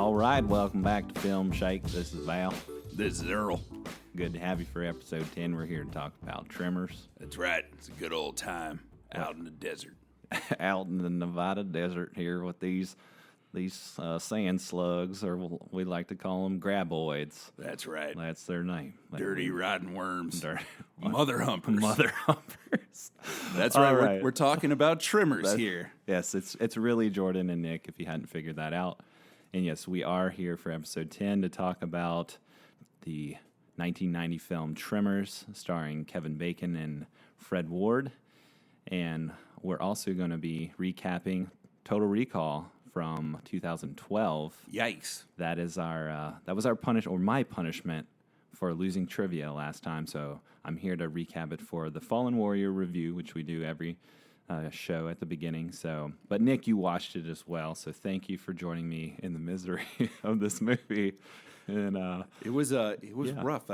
All right, welcome back to Film Shake. This is Val. This is Earl. Good to have you for episode 10. We're here to talk about Tremors. That's right. It's a good old time out in the desert. Out in the Nevada desert here with these sand slugs, or we like to call them Grabboids. That's right. That's their name. Dirty, rotten worms. Dirty. Motherhumpers. Motherhumpers. That's right. Right. We're talking about Tremors here. Yes, it's really Jordan and Nick, if you hadn't figured that out. And yes, we are here for episode 10 to talk about the 1990 film Tremors, starring Kevin Bacon and Fred Ward. And we're also going to be recapping Total Recall from 2012. Yikes. That was our my punishment for losing trivia last time. So I'm here to recap it for the Fallen Warrior review, which we do every show at the beginning. But Nick, you watched it as well, so thank you for joining me in the misery of this movie. And it was rough.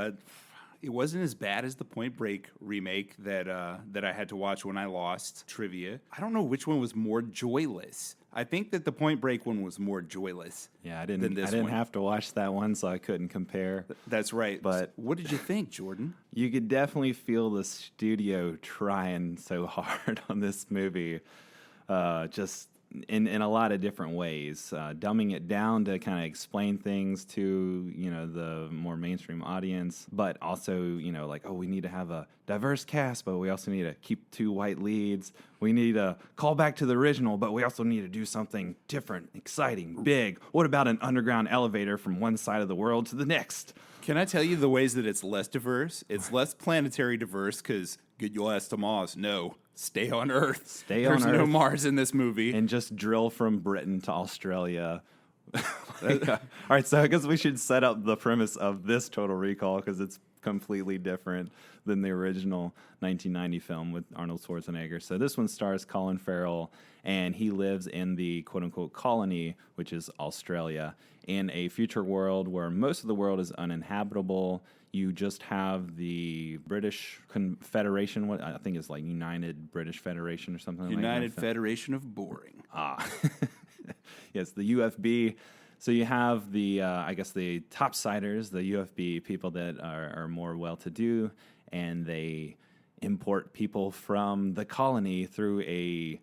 It wasn't as bad as the Point Break remake that I had to watch when I lost trivia. I don't know which one was more joyless. I think that the Point Break one was more joyless. Yeah, I didn't have to watch that one, so I couldn't compare. That's right. But what did you think, Jordan? You could definitely feel the studio trying so hard on this movie, just in a lot of different ways, dumbing it down to kind of explain things to, the more mainstream audience, but also, we need to have a diverse cast, but we also need to keep 2 white leads. We need to call back to the original, but we also need to do something different, exciting, big. What about an underground elevator from one side of the world to the next? Can I tell you the ways that it's less diverse? It's less planetary diverse because get your ass to Mars. No. Stay on Earth. There's no Mars in this movie. And just drill from Britain to Australia. All right, so I guess we should set up the premise of this Total Recall because it's completely different than the original 1990 film with Arnold Schwarzenegger. So this one stars Colin Farrell, and he lives in the quote-unquote colony, which is Australia, in a future world where most of the world is uninhabitable. You just have the British Confederation, what I think is like United British Federation or something like that. United Federation of Boring. Yes, the UFB. So you have the, the topsiders, the UFB, people that are more well-to-do, and they import people from the colony through a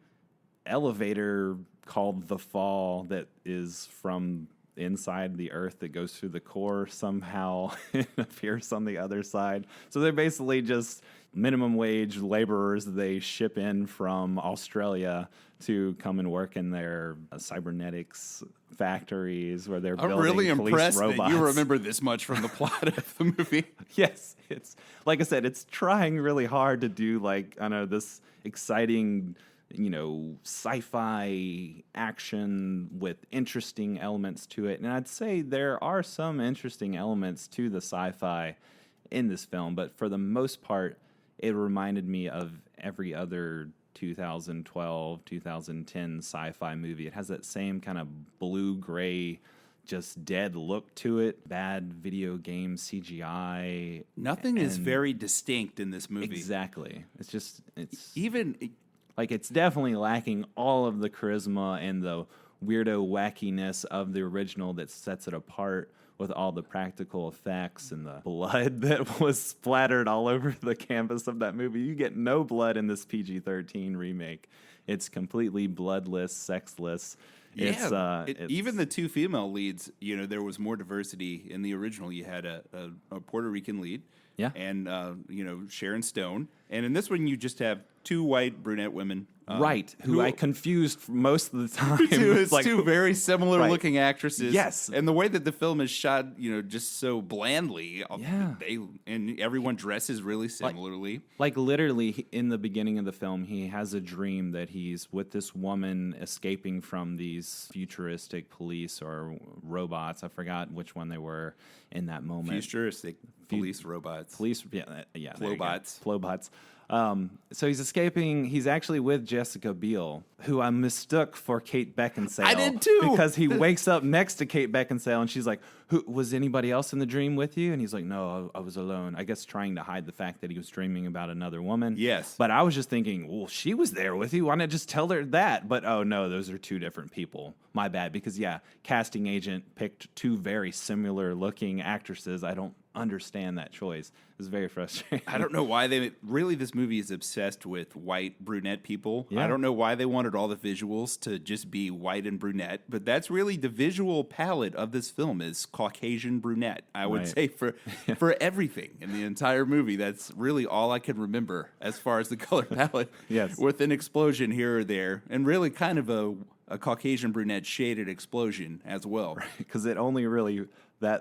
elevator called the Fall that is from inside the earth that goes through the core somehow and appears on the other side. So they're basically just minimum wage laborers that they ship in from Australia to come and work in their cybernetics factories where they're building really police impressed robots. That you remember this much from the plot of the movie. Yes, it's like I said, it's trying really hard to do this exciting, sci-fi action with interesting elements to it. And I'd say there are some interesting elements to the sci-fi in this film, but for the most part, it reminded me of every other 2012, 2010 sci-fi movie. It has that same kind of blue-gray, just dead look to it. Bad video game CGI. Nothing is very distinct in this movie. Exactly. It's definitely lacking all of the charisma and the weirdo wackiness of the original that sets it apart, with all the practical effects and the blood that was splattered all over the canvas of that movie. You get no blood in this PG-13 remake. It's completely bloodless, sexless. Yeah, even the 2 female leads, there was more diversity. In the original, you had a Puerto Rican lead. Yeah. And, Sharon Stone. And in this one, you just have 2 white brunette women. Who I confused most of the time. It's 2 very similar-looking actresses. Yes. And the way that the film is shot, just so blandly. Yeah. And everyone dresses really similarly. Like literally, in the beginning of the film, he has a dream that he's with this woman escaping from these futuristic police or robots. I forgot which one they were in that moment. Futuristic police robots. Police, yeah. Flowbots. Flowbots. So he's escaping. He's actually with Jessica Biel, who I mistook for Kate Beckinsale. I did too. Because he wakes up next to Kate Beckinsale, and she's like, "Who was anybody else in the dream with you?" And he's like, "No, I was alone." I guess trying to hide the fact that he was dreaming about another woman. Yes. But I was just thinking, well, she was there with you. Why not just tell her that? But oh no, those are two different people. My bad. Because yeah, casting agent picked two very similar looking actresses. I don't understand that choice. It's very frustrating. I don't know why this movie is obsessed with white brunette people. Yeah. I don't know why they wanted all the visuals to just be white and brunette, but that's really the visual palette of this film is Caucasian brunette. I would say for everything in the entire movie, that's really all I can remember as far as the color palette. Yes. With an explosion here or there, and really kind of a Caucasian brunette shaded explosion as well. Because it only really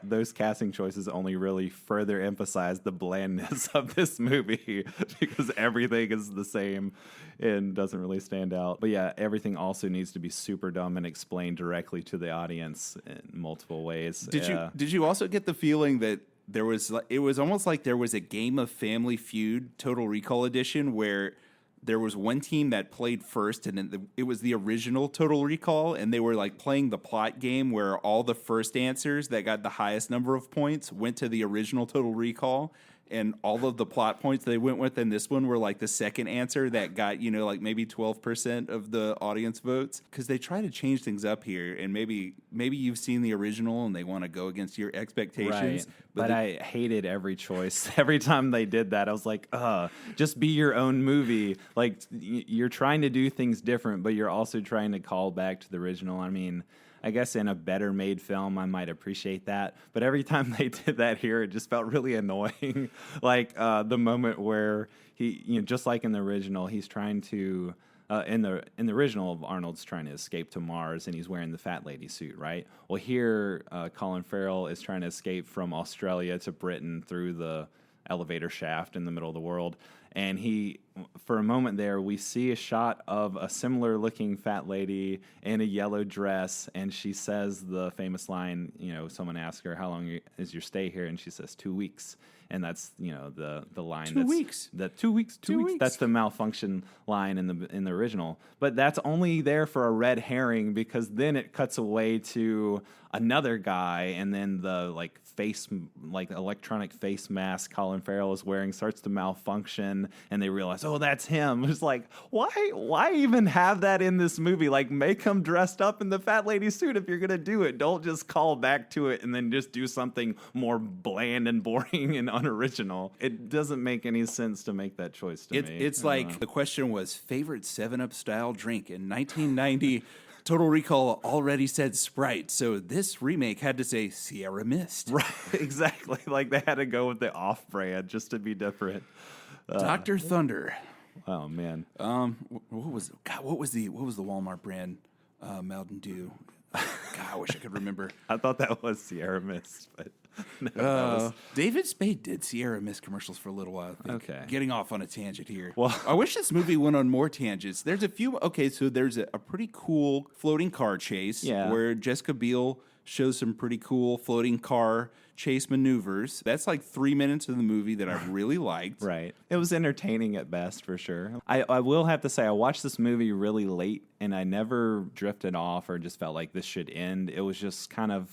those casting choices only really further emphasize the blandness of this movie because everything is the same and doesn't really stand out. But yeah, everything also needs to be super dumb and explained directly to the audience in multiple ways. Did you also get the feeling that it was almost like there was a game of Family Feud Total Recall edition where there was one team that played first, and then it was the original Total Recall, and they were like playing the plot game where all the first answers that got the highest number of points went to the original Total Recall, and all of the plot points they went with in this one were like the second answer that got, like maybe 12% of the audience votes. Because they try to change things up here, and maybe you've seen the original and they want to go against your expectations. Right. But I hated every choice. Every time they did that, I was like, just be your own movie. Like, you're trying to do things different, but you're also trying to call back to the original. I mean, I guess in a better made film, I might appreciate that. But every time they did that here, it just felt really annoying. Like the moment where he, just like in the original, he's trying to, in the original, Arnold's trying to escape to Mars, and he's wearing the fat lady suit, right? Well, here, Colin Farrell is trying to escape from Australia to Britain through the elevator shaft in the middle of the world. And for a moment there, we see a shot of a similar looking fat lady in a yellow dress. And she says the famous line, someone asks her, "How long is your stay here?" And she says, 2 weeks. And that's, the line. 2 weeks. 2 weeks. 2 weeks. That's the malfunction line in the original. But that's only there for a red herring because then it cuts away to another guy, and then the electronic face mask Colin Farrell is wearing starts to malfunction, and they realize, oh, that's him. It's like, why even have that in this movie? Like, make him dressed up in the fat lady suit if you're gonna do it. Don't just call back to it and then just do something more bland and boring and unoriginal. It doesn't make any sense to make that choice to me. It's like the question was favorite 7-Up style drink in 1990. Total Recall already said Sprite, so this remake had to say Sierra Mist. Right, exactly. Like they had to go with the off-brand just to be different. Dr. Thunder. Oh man. What was the Walmart brand? Mountain Dew. God, I wish I could remember. I thought that was Sierra Mist, but no, David Spade did Sierra Mist commercials for a little while. I think. Okay. Getting off on a tangent here. Well, I wish this movie went on more tangents. There's a few. Okay, so there's a pretty cool floating car chase where Jessica Biel shows some pretty cool floating car chase maneuvers. That's like 3 minutes of the movie that I really liked. Right. It was entertaining at best, for sure. I will have to say, I watched this movie really late, and I never drifted off or just felt like this should end. It was just kind of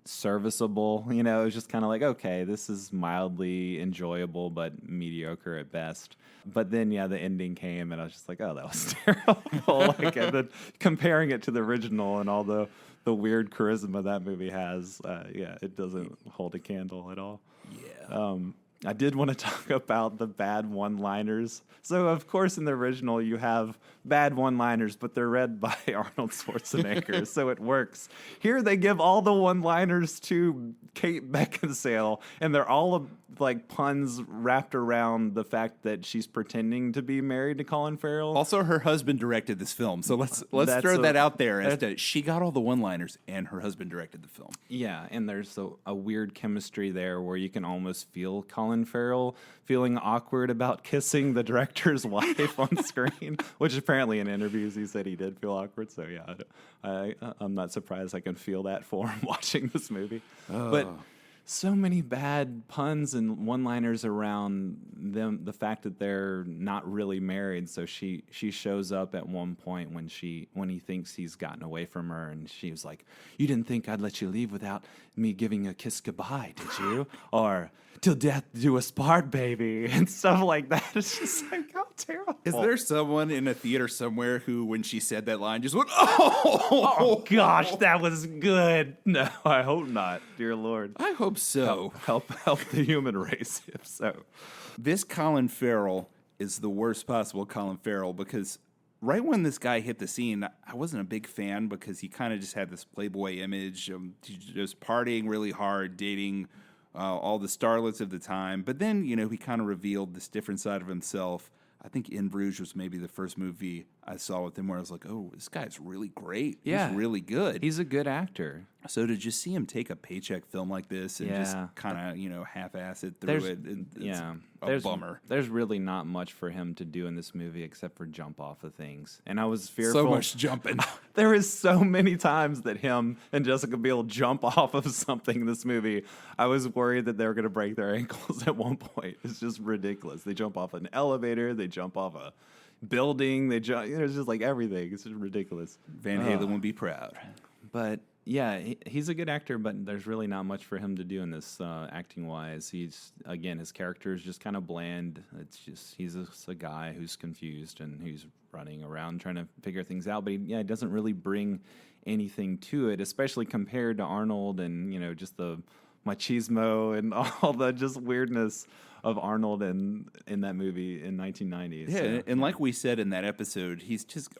serviceable. It was just kind of like, okay, this is mildly enjoyable, but mediocre at best. But then, the ending came, and I was just like, oh, that was terrible. And then comparing it to the original and all the weird charisma that movie has, it doesn't hold a candle at all. Yeah. I did want to talk about the bad one-liners. So, of course, in the original, you have bad one-liners, but they're read by Arnold Schwarzenegger, so it works. Here, they give all the one-liners to Kate Beckinsale, and they're all like puns wrapped around the fact that she's pretending to be married to Colin Farrell. Also, her husband directed this film, so let's throw that out there as to she got all the one-liners, and her husband directed the film. Yeah, and there's a weird chemistry there where you can almost feel Colin Farrell feeling awkward about kissing the director's wife on screen, which apparently in interviews he said he did feel awkward. So I'm not surprised I can feel that for him watching this movie. But so many bad puns and one-liners around them, the fact that they're not really married. So she shows up at one point when he thinks he's gotten away from her, and she was like, "You didn't think I'd let you leave without me giving a kiss goodbye, did you?" Or "Till death do us part, baby," and stuff like that. It's just like, how terrible. Is there someone in a theater somewhere who, when she said that line, just went, Oh gosh, that was good. No, I hope not, dear Lord. I hope so. Help the human race, if so. This Colin Farrell is the worst possible Colin Farrell, because right when this guy hit the scene, I wasn't a big fan because he kind of just had this playboy image of just partying really hard, dating all the starlets of the time. But then, he kind of revealed this different side of himself. I think In Bruges was maybe the first movie I saw with him where I was like, oh, this guy's really great. Yeah. He's really good. He's a good actor. So to just see him take a paycheck film like this and just kind of, half-ass it through it's a bummer. There's really not much for him to do in this movie except for jump off of things. And I was fearful. So much jumping. There is so many times that him and Jessica Biel jump off of something in this movie. I was worried that they were going to break their ankles at one point. It's just ridiculous. They jump off an elevator. They jump off a building. They jump. It's just like everything. It's just ridiculous. Van Halen would be proud. But yeah, he's a good actor, but there's really not much for him to do in this acting-wise. His character is just kind of bland. It's just he's a guy who's confused and who's running around trying to figure things out. But he doesn't really bring anything to it, especially compared to Arnold and just the machismo and all the just weirdness of Arnold in that movie in 1990. Yeah, so, and like we said in that episode,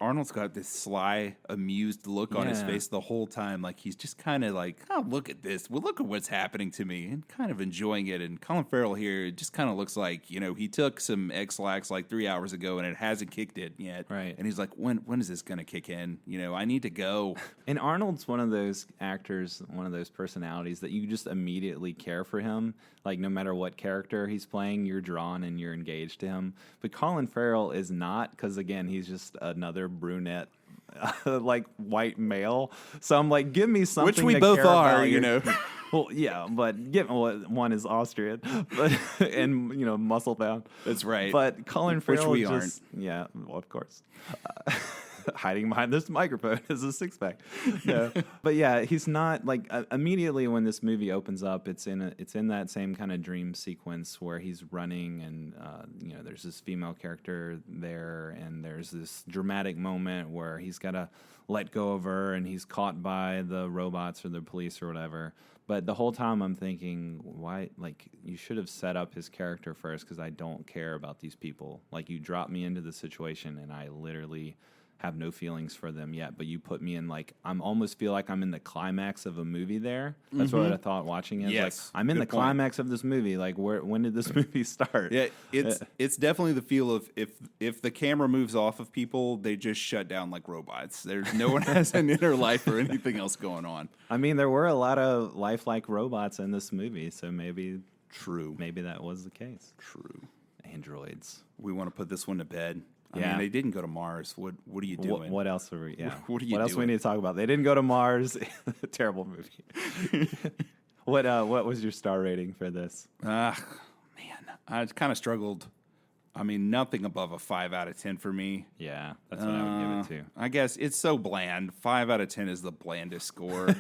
Arnold's got this sly, amused look on his face the whole time. Like he's just kind of like, oh, look at this. Well, look at what's happening to me, and kind of enjoying it. And Colin Farrell here just kind of looks like, he took some X-Lax like 3 hours ago and it hasn't kicked it yet. Right. And he's like, when is this going to kick in? I need to go. And Arnold's one of those actors, one of those personalities that you just immediately care for him. Like no matter what character he's playing, you're drawn and you're engaged to him. But Colin Farrell is not, because again, he's just another brunette, like white male. So I'm like, give me something. Which we to both care are, about. Well, yeah, but one is Austrian, but and muscle bound. That's right. But Colin Farrell, which we aren't. Yeah, well, of course. Hiding behind this microphone is a six-pack. No. But yeah, he's not like immediately when this movie opens up, it's in that same kind of dream sequence where he's running and there's this female character there, and there's this dramatic moment where he's got to let go of her and he's caught by the robots or the police or whatever. But the whole time I'm thinking, why? Like, you should have set up his character first, because I don't care about these people. Like, you drop me into the situation and I literally have no feelings for them yet, but you put me in I almost feel like I'm in the climax of a movie there. That's what I thought watching it. Yes, like, I'm in the climax of this movie. Like, when did this movie start? Yeah, it's definitely the feel of if the camera moves off of people, they just shut down like robots. There's no one has an inner life or anything else going on. I mean, there were a lot of lifelike robots in this movie, so maybe that was the case. True. Androids. We want to put this one to bed. I mean, they didn't go to Mars. What are you doing? What else are we? Yeah. What are you doing? What else we need to talk about? They didn't go to Mars. Terrible movie. What was your star rating for this? Man, I kind of struggled. I mean, nothing above a 5 out of 10 for me. Yeah, that's what I would give it to. I guess it's so bland. 5 out of 10 is the blandest score.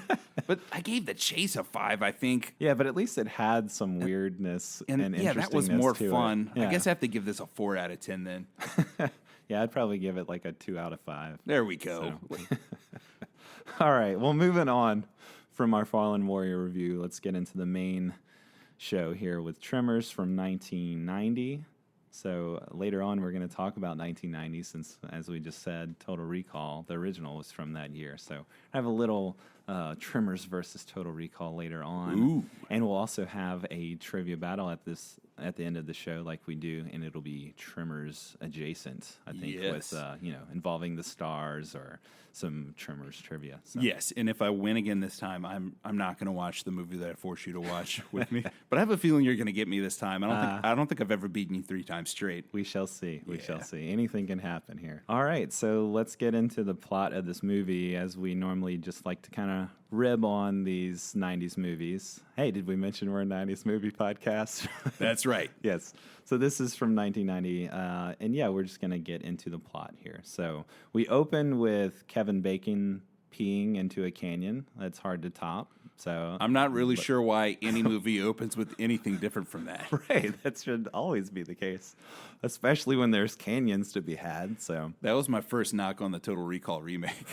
But I gave The Chase a 5, I think. Yeah, but at least it had some weirdness and interestingness. That was more fun. Yeah. I guess I have to give this a 4 out of 10 then. Yeah, I'd probably give it like a 2 out of 5. There we go. So. All right, well, moving on from our Fallen Warrior review, let's get into the main show here with Tremors from 1990. So later on, we're going to talk about 1990 since, as we just said, Total Recall, the original, was from that year. So I have a little Tremors versus Total Recall later on. Ooh. And we'll also have a trivia battle at the end of the show like we do, and it'll be Tremors adjacent, I think, with involving the stars or some Tremors trivia. So. Yes, and if I win again this time, I'm not going to watch the movie that I forced you to watch with me. But I have a feeling you're going to get me this time. I don't think I've ever beaten you 3 times straight. We shall see. We shall see. Anything can happen here. All right, so let's get into the plot of this movie, as we normally just like to kind of rib on these 90s movies. Hey, did we mention we're a 90s movie podcast? That's right. Yes. So this is from 1990. And yeah, we're just going to get into the plot here. So we open with Kevin Bacon peeing into a canyon. That's hard to top. So I'm not really sure why any movie opens with anything different from that. Right. That should always be the case, especially when there's canyons to be had. So that was my first knock on the Total Recall remake.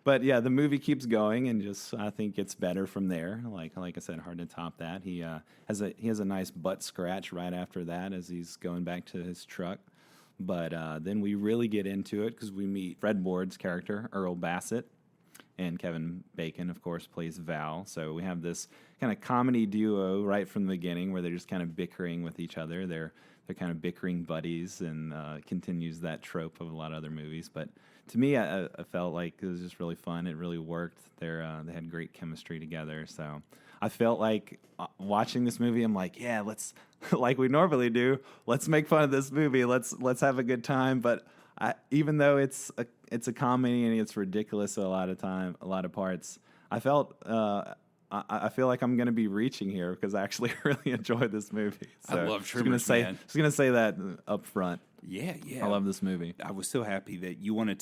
But yeah, the movie keeps going and just I think gets better from there. Like I said, hard to top that. He has a nice butt scratch right after that as he's going back to his truck. But then we really get into it because we meet Fred Ward's character, Earl Bassett, and Kevin Bacon, of course, plays Val. So we have this kind of comedy duo right from the beginning where they're just kind of bickering with each other. They're kind of bickering buddies and continues that trope of a lot of other movies. But to me, I felt like it was just really fun. It really worked. They had great chemistry together. So I felt like watching this movie, I'm like, yeah, let's, like we normally do, let's make fun of this movie. Let's have a good time. But even though it's a comedy and it's ridiculous a lot of parts, I felt I feel like I'm going to be reaching here because I actually really enjoyed this movie. So I love Tremors, man. man. Just going to say that up front. Yeah. I love this movie. I was so happy that you wanted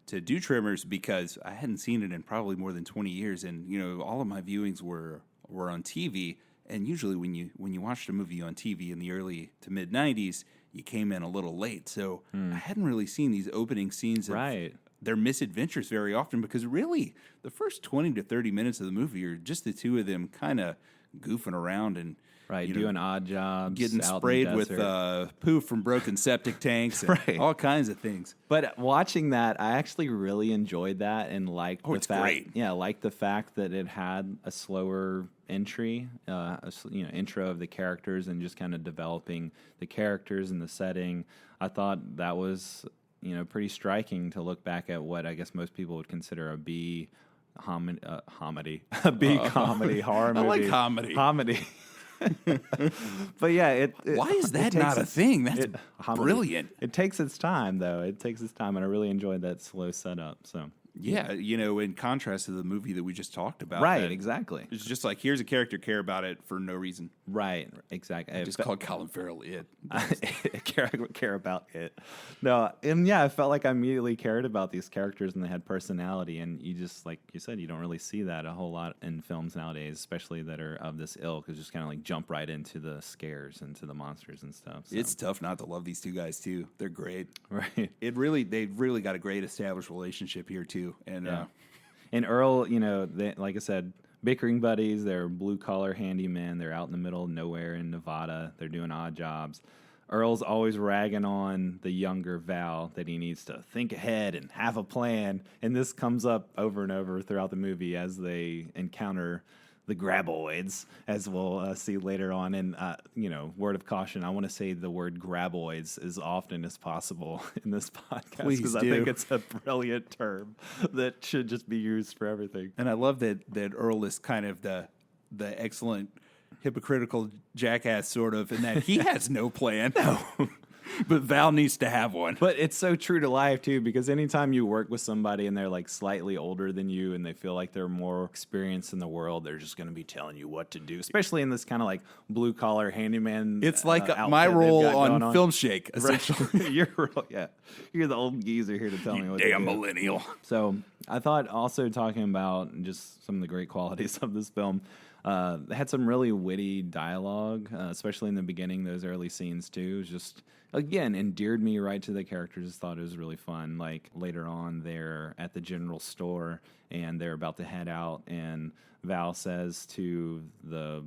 to do Tremors because I hadn't seen it in probably more than 20 years, and all of my viewings were on TV. And usually, when you watched a movie on TV in the early to mid 90s, you came in a little late. So I hadn't really seen these opening scenes of their misadventures very often because really the first 20 to 30 minutes of the movie are just the two of them kind of goofing around and doing odd jobs, getting sprayed with poo from broken septic tanks, and all kinds of things. But watching that, I actually really enjoyed that and liked the fact. Great. Yeah, liked the fact that it had a slower entry, intro of the characters and just kind of developing the characters and the setting. I thought that was pretty striking to look back at what I guess most people would consider a B comedy horror movie. I like comedy. But yeah, why is that not a thing? That's brilliant. It takes its time, though. It takes its time, and I really enjoyed that slow setup. So yeah, in contrast to the movie that we just talked about, right? Exactly. It's just like here's a character, care about it for no reason. Right. Exactly. I just called Colin Farrell it. care about it. No, and yeah, I felt like I immediately cared about these characters and they had personality. And you just, like you said, you don't really see that a whole lot in films nowadays, especially that are of this ilk, because just kind of like jump right into the scares and to the monsters and stuff. So. It's tough not to love these two guys too. They're great. Right. They've really got a great established relationship here too. And and Earl, they, like I said, bickering buddies. They're blue collar handymen. They're out in the middle of nowhere in Nevada. They're doing odd jobs. Earl's always ragging on the younger Val that he needs to think ahead and have a plan. And this comes up over and over throughout the movie as they encounter the Grabboids, as we'll see later on. And, word of caution, I want to say the word Grabboids as often as possible in this podcast because I think it's a brilliant term that should just be used for everything. And I love that Earl is kind of the excellent hypocritical jackass sort of, in that he has no plan. No. But Val needs to have one. But it's so true to life, too, because anytime you work with somebody and they're like slightly older than you and they feel like they're more experienced in the world, they're just going to be telling you what to do, especially in this kind of like blue collar handyman. It's like my role on Film Shake, essentially. Right. You're the old geezer here to tell me what to do. Damn millennial. So I thought also talking about just some of the great qualities of this film. They had some really witty dialogue, especially in the beginning, those early scenes, too. It was just, again, endeared me right to the characters. Just thought it was really fun. Like, later on, they're at the general store, and they're about to head out, and Val says to the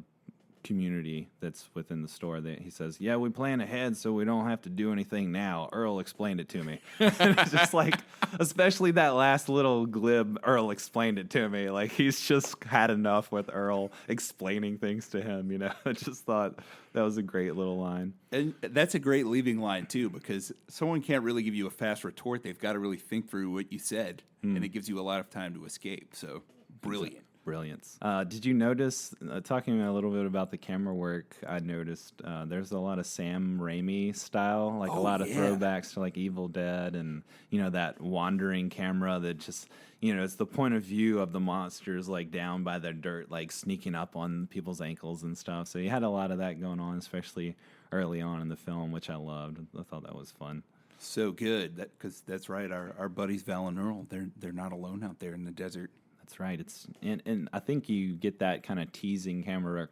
community that's within the store that he says, yeah, we plan ahead so we don't have to do anything now. Earl explained it to me. And it's just like, especially that last little glib, Earl explained it to me. Like, he's just had enough with Earl explaining things to him, I just thought that was a great little line. And that's a great leaving line too, because someone can't really give you a fast retort. They've got to really think through what you said, and it gives you a lot of time to escape. So brilliant. brilliance. Did you notice, talking a little bit about the camera work, I noticed there's a lot of Sam Raimi style, like a lot of throwbacks to like Evil Dead and, that wandering camera that just, it's the point of view of the monsters like down by the dirt, like sneaking up on people's ankles and stuff. So you had a lot of that going on, especially early on in the film, which I loved. I thought that was fun. So good, because that's right. Our buddies Val and Earl, they're not alone out there in the desert. That's right. And I think you get that kind of teasing camera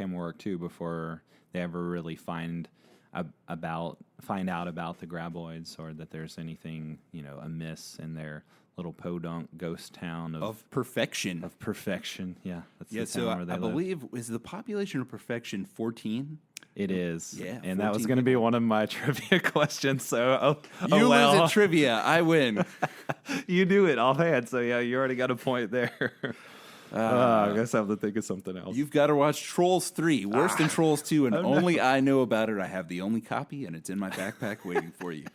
work too before they ever really find out about the Grabboids or that there's anything amiss in their little podunk ghost town of perfection. Of perfection, yeah. That's the so town where they I live. believe is the population of perfection 14. It is. Yeah, and that was going to be one of my trivia questions. So, you lose at trivia. I win. You do it offhand. So, yeah, you already got a point there. I guess I have to think of something else. You've got to watch Trolls 3, worse than Trolls 2, and only I know about it. I have the only copy, and it's in my backpack waiting for you.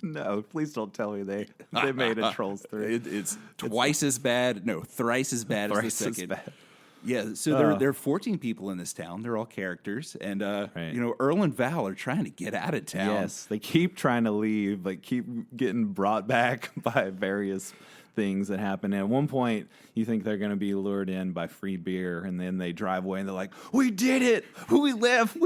No, please don't tell me they made a Trolls 3. It's twice as bad. No, thrice as bad as the second. As bad. Yeah, so there are 14 people in this town. They're all characters, and Earl and Val are trying to get out of town. Yes, they keep trying to leave, but keep getting brought back by various things that happen. And at one point, you think they're going to be lured in by free beer, and then they drive away, and they're like, "We did it! We left!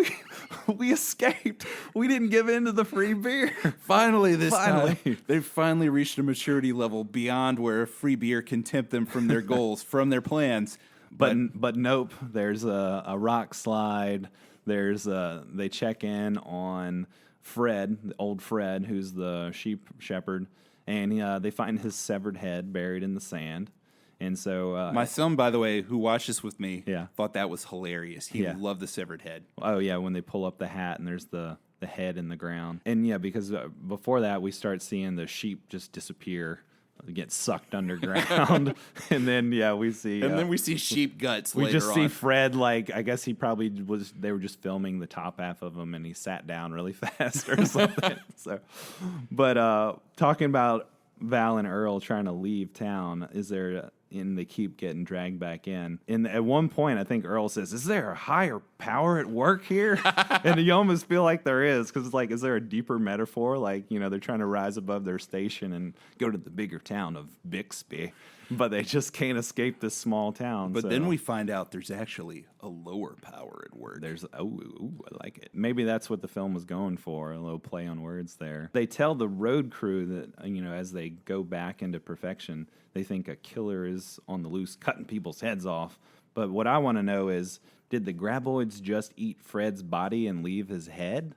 We escaped! We didn't give in to the free beer!" Finally, time, they've finally reached a maturity level beyond where free beer can tempt them from their goals, from their plans. But nope. There's a rock slide. They check in on Fred, old Fred, who's the sheep shepherd, and they find his severed head buried in the sand. And so my son, by the way, who watched this with me, Yeah. thought that was hilarious. He loved the severed head. Oh yeah, when they pull up the hat and there's the head in the ground, and yeah, because before that we start seeing the sheep just disappear. Get sucked underground, and then we see, and then we see sheep guts. We later just see on. Fred, like I guess he probably was. They were just filming the top half of him, and he sat down really fast or something. But talking about Val and Earl trying to leave town, they keep getting dragged back in. And at one point, I think Earl says, "Is there a higher power at work here?" And you almost feel like there is, because it's like, is there a deeper metaphor? Like, they're trying to rise above their station and go to the bigger town of Bixby, but they just can't escape this small town. But then we find out there's actually a lower power at work. I like it. Maybe that's what the film was going for, a little play on words there. They tell the road crew that, as they go back into perfection, they think a killer is on the loose, cutting people's heads off. But what I want to know is, did the Grabboids just eat Fred's body and leave his head?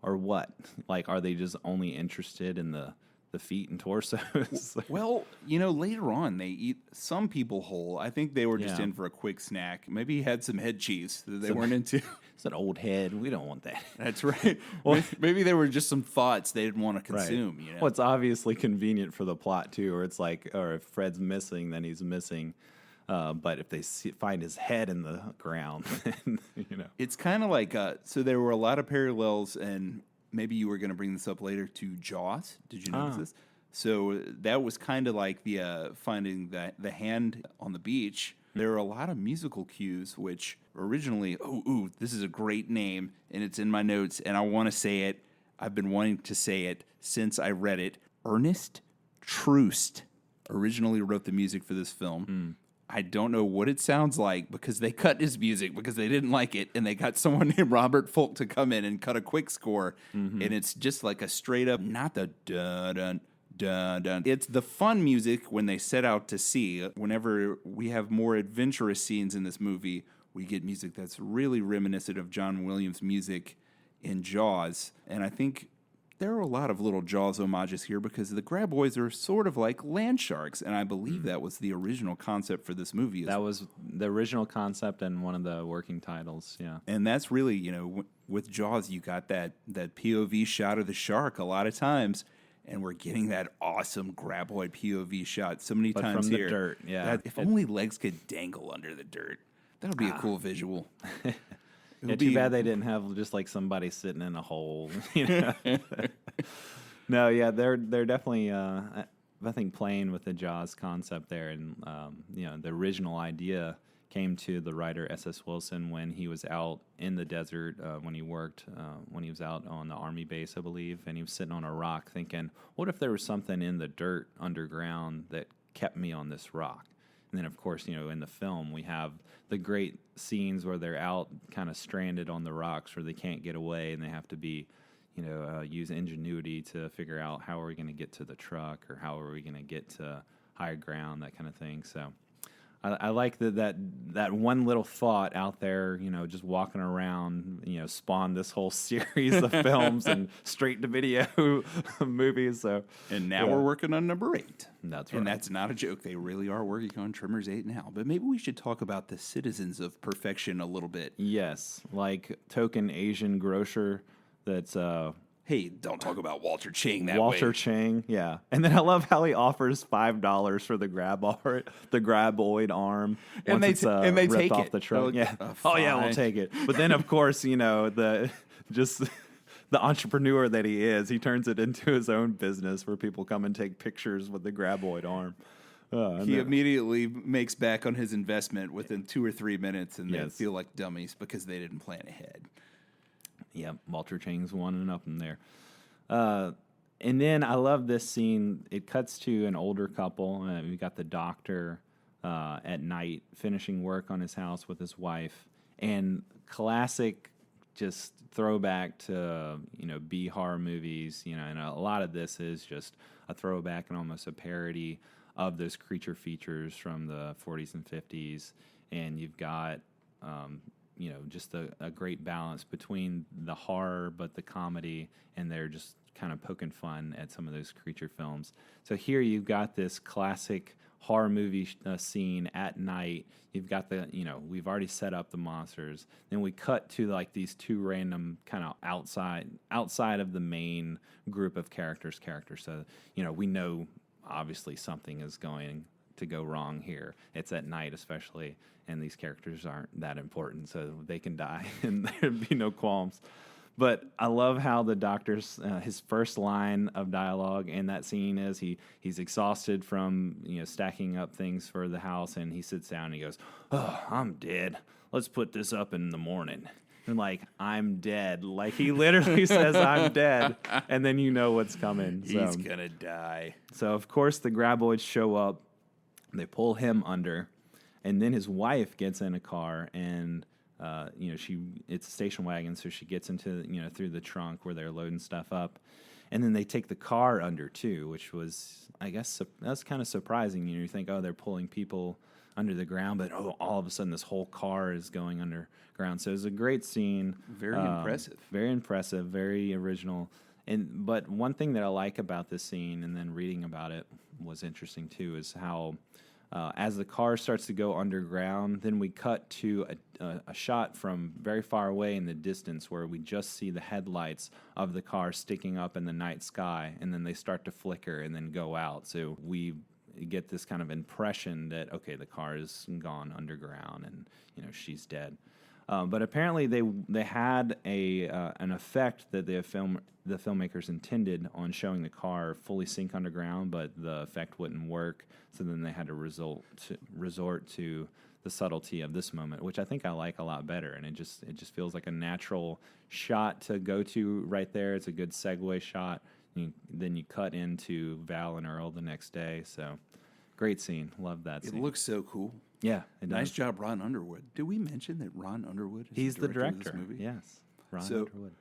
Or what? Like, are they just only interested in the feet and torsos? Well, later on, they eat some people whole. I think they were just in for a quick snack. Maybe he had some head cheese that they weren't into. It's an old head. We don't want that. That's right. Well, maybe there were just some thoughts they didn't want to consume. Right. Well, it's obviously convenient for the plot, too, or it's like, or if Fred's missing, then he's missing. But if they find his head in the ground, then, It's kind of like, so there were a lot of parallels, and maybe you were going to bring this up later, to Jaws. Did you notice this? So that was kind of like the finding the hand on the beach. There are a lot of musical cues, which originally, this is a great name, and it's in my notes, and I want to say it. I've been wanting to say it since I read it. Ernest Troost originally wrote the music for this film. I don't know what it sounds like, because they cut his music because they didn't like it, and they got someone named Robert Folk to come in and cut a quick score, and it's just like a straight up, not the dun-dun, dun-dun. It's the fun music when they set out to sea. Whenever we have more adventurous scenes in this movie, we get music that's really reminiscent of John Williams' music in Jaws, and I think there are a lot of little Jaws homages here, because the Grabboids are sort of like land sharks, and I believe that was the original concept for this movie. That was the original concept and one of the working titles, yeah. And that's really, with Jaws, you got that POV shot of the shark a lot of times, and we're getting that awesome Grabboid POV shot so many times from here. The dirt, yeah. If only legs could dangle under the dirt. That would be a cool visual. Yeah, too bad they didn't have just like somebody sitting in a hole. No, yeah, they're definitely. I think playing with the Jaws concept there, and the original idea came to the writer S.S. Wilson when he was out in the desert when he was out on the army base, I believe, and he was sitting on a rock thinking, what if there was something in the dirt underground that kept me on this rock? And then, of course, in the film, we have the great scenes where they're out kind of stranded on the rocks where they can't get away and they have to be, use ingenuity to figure out how are we going to get to the truck or how are we going to get to higher ground, that kind of thing. So I like that one little thought out there, just walking around, spawned this whole series of films and straight-to-video movies. So, and now we're working on number 8. That's right. And that's not a joke. They really are working on Tremors 8 now. But maybe we should talk about the citizens of perfection a little bit. Yes, like token Asian grocer that's... Hey, don't talk about Walter Chang that way. Walter Chang, yeah. And then I love how he offers $5 for the Grabboid arm, and they ripped take off it. the truck. Yeah. Oh yeah, we'll take it. But then, of course, the entrepreneur that he is, he turns it into his own business where people come and take pictures with the Grabboid arm. He immediately makes back on his investment within 2 or 3 minutes, and they feel like dummies because they didn't plan ahead. Yep, Walter Chang's one up in there. And then I love this scene. It cuts to an older couple. We got the doctor at night finishing work on his house with his wife. And classic just throwback to, B horror movies. And a lot of this is just a throwback and almost a parody of those creature features from the 40s and 50s. And you've got... just a great balance between the horror but the comedy, and they're just kind of poking fun at some of those creature films. So here you've got this classic horror movie scene at night. You've got we've already set up the monsters. Then we cut to like these 2 random kind of outside of the main group of characters. So, we know obviously something is going to go wrong here. It's at night especially, and these characters aren't that important, so they can die and there'd be no qualms. But I love how the doctor's his first line of dialogue in that scene is he's exhausted from stacking up things for the house, and he sits down and he goes, "Oh, I'm dead. Let's put this up in the morning." And I'm dead. Like he literally says, "I'm dead," and then what's coming. He's gonna die. So of course the Grabboids show up. They pull him under, and then his wife gets in a car, and it's a station wagon, so she gets into through the trunk where they're loading stuff up, and then they take the car under too, which was, I guess, that's kind of surprising. You think, oh, they're pulling people under the ground, but all of a sudden this whole car is going underground. So it was a great scene. Very impressive. Very impressive. Very original. But one thing that I like about this scene, and then reading about it was interesting too, is how as the car starts to go underground, then we cut to a shot from very far away in the distance where we just see the headlights of the car sticking up in the night sky, and then they start to flicker and then go out. So we get this kind of impression that, okay, the car is gone underground and she's dead. But apparently they had an effect that the filmmakers intended on showing the car fully sink underground, but the effect wouldn't work. So then they had to resort to the subtlety of this moment, which I think I like a lot better. And it just feels like a natural shot to go to right there. It's a good segue shot. Then you cut into Val and Earl the next day. So great scene. Love that scene. It looks so cool. Yeah. Nice job, Ron Underwood. Did we mention that Ron Underwood is He's the director of this movie? Yes. Ron Underwood.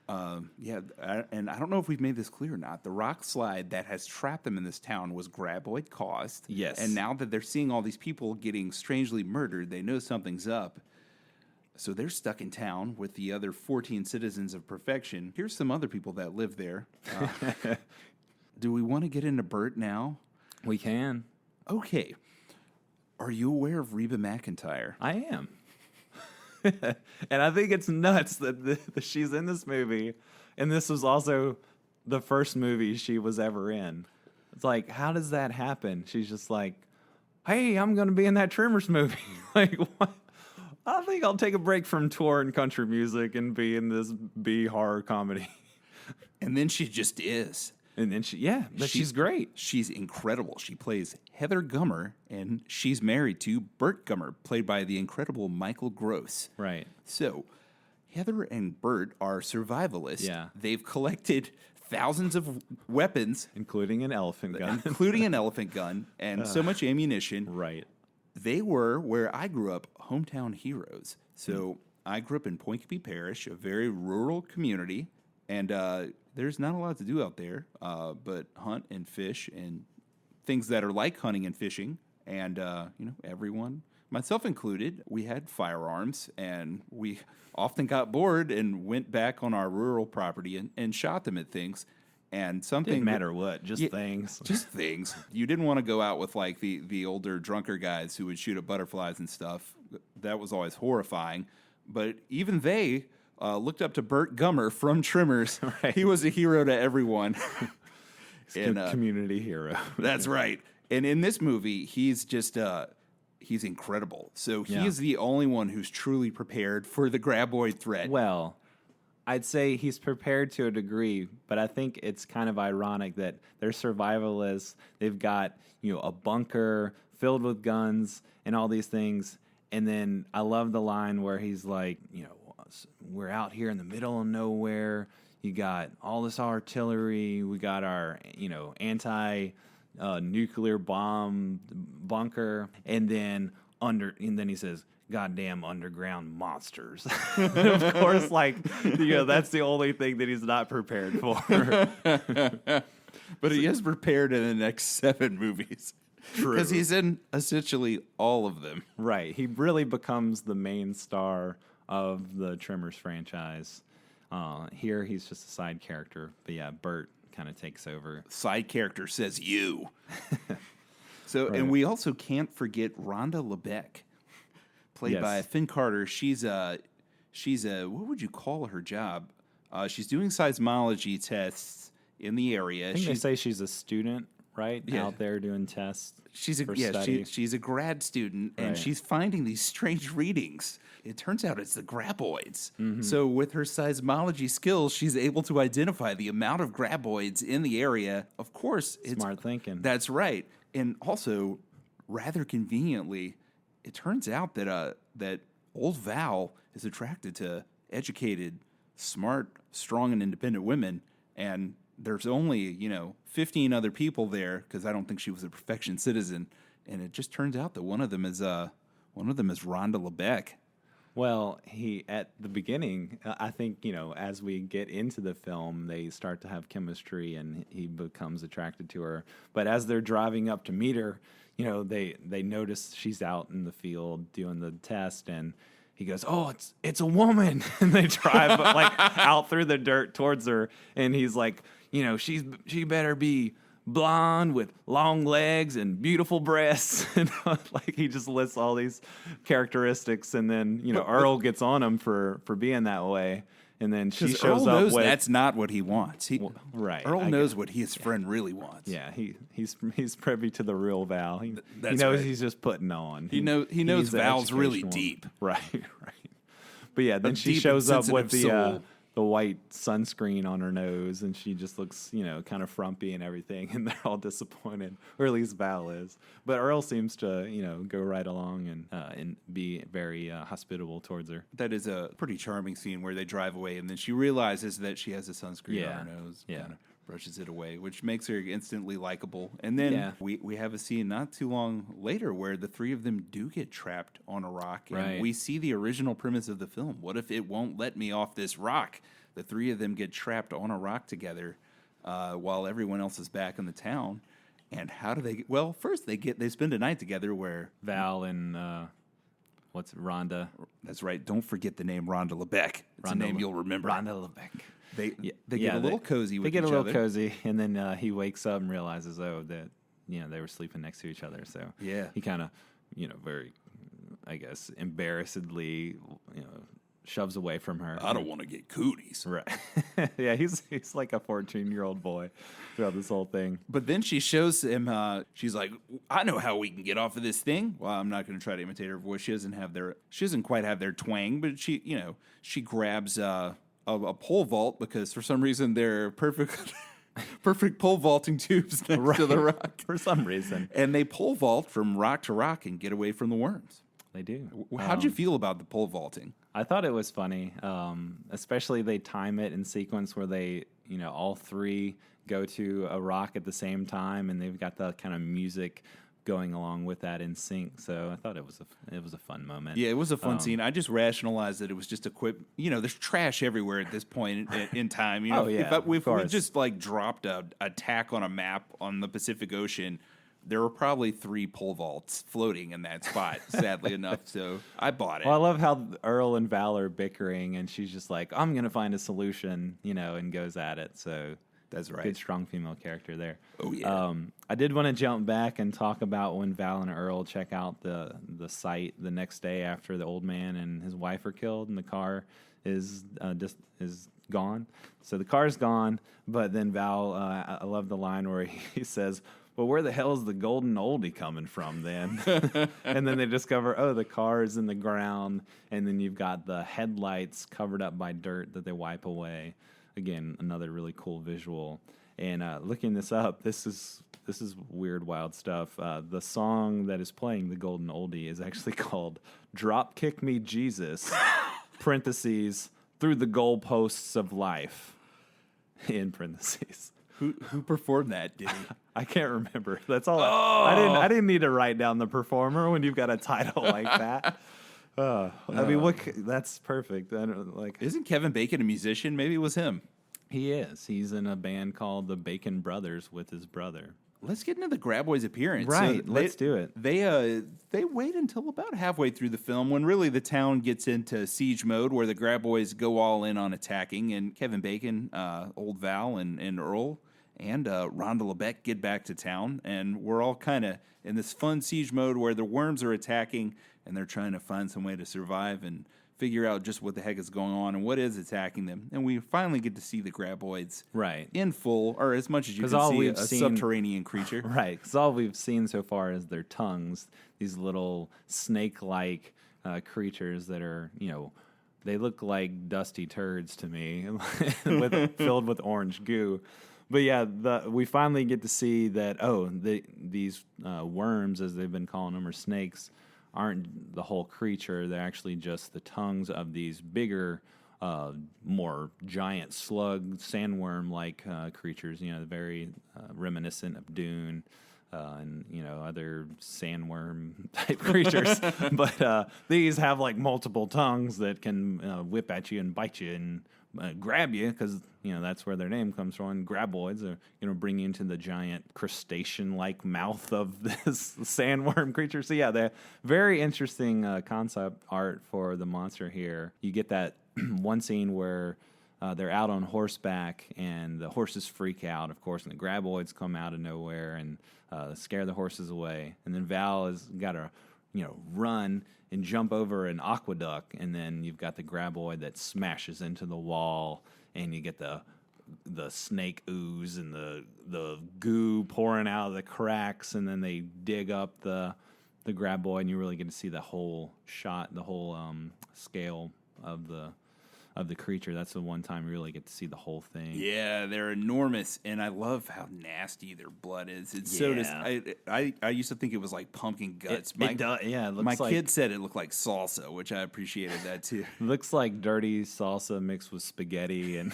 And I don't know if we've made this clear or not. The rock slide that has trapped them in this town was Grabboid caused. Yes. And now that they're seeing all these people getting strangely murdered, they know something's up. So they're stuck in town with the other 14 citizens of perfection. Here's some other people that live there. Do we want to get into Bert now? We can. Okay. Are you aware of Reba McEntire? I am. And I think it's nuts that she's in this movie, and this was also the first movie she was ever in. It's like, how does that happen? She's just like, hey, I'm going to be in that Tremors movie. Like, what? I think I'll take a break from touring country music and be in this B horror comedy. And then she just is. And then she's great. She's incredible. She plays Heather Gummer, and she's married to Bert Gummer, played by the incredible Michael Gross. Right. So Heather and Bert are survivalists. Yeah. They've collected thousands of weapons, Including an elephant gun. and so much ammunition. Right. They were, where I grew up, hometown heroes. So I grew up in Poincare Parish, a very rural community, and there's not a lot to do out there but hunt and fish and things that are like hunting and fishing. And, everyone, myself included, we had firearms, and we often got bored and went back on our rural property and shot them at things. And something Didn't matter what, just things. Just things. You didn't want to go out with like the older drunker guys who would shoot at butterflies and stuff. That was always horrifying. But even they looked up to Bert Gummer from Tremors. Right. He was a hero to everyone. Community hero. That's right. And in this movie, he's just he's incredible. So he is the only one who's truly prepared for the Grabboid threat. Well, I'd say he's prepared to a degree, but I think it's kind of ironic that they're survivalists. They've got, a bunker filled with guns and all these things. And then I love the line where he's like, we're out here in the middle of nowhere. You got all this artillery. We got our, nuclear bomb bunker. And then he says, goddamn underground monsters. Of course, that's the only thing that he's not prepared for. But he is prepared in the next 7 movies. True. Because he's in essentially all of them. Right. He really becomes the main star of the Tremors franchise. Here, he's just a side character. But yeah, Bert kind of takes over. Side character says you. So, right. And we also can't forget Rhonda LeBeck, played by Finn Carter. She's a what would you call her job? She's doing seismology tests in the area. I think they say she's a student, right? Yeah. Out there doing tests. She's a grad student, and she's finding these strange readings. It turns out it's the Grabboids. Mm-hmm. So with her seismology skills, she's able to identify the amount of Grabboids in the area. Of course, it's smart thinking. That's right. And also, rather conveniently, it turns out that old Val is attracted to educated, smart, strong, and independent women, and there's only 15 other people there because I don't think she was a perfection citizen, and it just turns out that one of them is Rhonda LeBeck. Well, at the beginning, I think as we get into the film, they start to have chemistry, and he becomes attracted to her. But as they're driving up to meet her, they notice she's out in the field doing the test, and he goes, "Oh, it's a woman," and they drive out through the dirt towards her, and he's like, she better be blonde with long legs and beautiful breasts, and he just lists all these characteristics, and then Earl gets on him for being that way. And then she shows Earl up knows with... That's not what he wants. Earl knows what his friend really wants. Yeah, he's privy to the real Val. He knows he's just putting on. He knows Val's really deep. Right. But yeah, then she shows up with the white sunscreen on her nose, and she just looks, kind of frumpy and everything, and they're all disappointed, or at least Val is. But Earl seems to, go right along and be very hospitable towards her. That is a pretty charming scene where they drive away, and then she realizes that she has a sunscreen on her nose. Yeah. Kind of brushes it away, which makes her instantly likable. And then we have a scene not too long later where the three of them do get trapped on a rock. And we see the original premise of the film. What if it won't let me off this rock? The three of them get trapped on a rock together while everyone else is back in the town. And how do they... Well, first they spend a night together where... Val and... Rhonda? That's right. Don't forget the name Rhonda LeBeck. It's a name you'll remember. Rhonda LeBeck. They get a little cozy with each other. They get a little cozy, and then he wakes up and realizes, that they were sleeping next to each other. So he kind of, very, I guess, embarrassedly, shoves away from her. I don't want to get cooties. Right. Yeah, he's like a 14-year-old boy throughout this whole thing. But then she shows him, she's like, I know how we can get off of this thing. Well, I'm not going to try to imitate her voice. She doesn't quite have their twang, but she grabs... a pole vault because for some reason they're perfect. perfect pole vaulting tubes next to the rock. For some reason. And they pole vault from rock to rock and get away from the worms. They do. How'd you feel about the pole vaulting? I thought it was funny, especially they time it in sequence where they, all three go to a rock at the same time, and they've got the kind of music going along with that in sync. So I thought it was a fun moment. Yeah, it was a fun scene. I just rationalized that it was just there's trash everywhere at this point in time. If we just like dropped a tack on a map on the Pacific Ocean, there were probably 3 pole vaults floating in that spot, sadly enough. So I bought it. Well, I love how Earl and Val are bickering, and she's just like, I'm going to find a solution, and goes at it. So that's right. Good, strong female character there. Oh, yeah. I did want to jump back and talk about when Val and Earl check out the site the next day after the old man and his wife are killed, and the car is gone. So the car's gone, but then Val, I love the line where he says, well, where the hell is the golden oldie coming from then? And then they discover, the car is in the ground, and then you've got the headlights covered up by dirt that they wipe away. Again, another really cool visual. And looking this up, this is weird, wild stuff. The song that is playing, the golden oldie, is actually called "Drop Kick Me Jesus," parentheses, through the goalposts of life, in parentheses. Who performed that, did he? I can't remember. That's all. I didn't need to write down the performer when you've got a title like that. I mean, that's perfect. I don't, Isn't Kevin Bacon a musician? Maybe it was him. He is. He's in a band called the Bacon Brothers with his brother. Let's get into the Grabboid's appearance. Right, let's do it. They wait until about halfway through the film when really the town gets into siege mode where the Grabboids go all in on attacking, and Kevin Bacon, old Val, and Earl, and Rhonda LeBeck get back to town, and we're all kind of in this fun siege mode where the worms are attacking, and they're trying to find some way to survive and figure out just what the heck is going on and what is attacking them. And we finally get to see the Grabboids in full, or as much as you can see a subterranean creature. Right, because all we've seen so far is their tongues, these little snake-like creatures that are, they look like dusty turds to me, filled with orange goo. But yeah, we finally get to see that, these worms, as they've been calling them, or snakes, aren't the whole creature. They're actually just the tongues of these bigger, more giant slug, sandworm-like creatures, very reminiscent of Dune and, other sandworm-type creatures. But these have, multiple tongues that can whip at you and bite you and grab you, because that's where their name comes from. Grabboids are bring you into the giant crustacean-like mouth of this sandworm creature. So yeah, they're very interesting concept art for the monster here. You get that one scene where they're out on horseback and the horses freak out, of course, and the Grabboids come out of nowhere and scare the horses away. And then Val has got to run and jump over an aqueduct, and then you've got the Grabboid that smashes into the wall, and you get the snake ooze and the goo pouring out of the cracks, and then they dig up the Grabboid, and you really get to see the whole shot, the whole scale of the creature. That's the one time you really get to see the whole thing. Yeah, they're enormous, and I love how nasty their blood is. It's so I used to think it was like pumpkin guts. It does, yeah. It looks my kid said it looked like salsa, which I appreciated that too. Looks like dirty salsa mixed with spaghetti and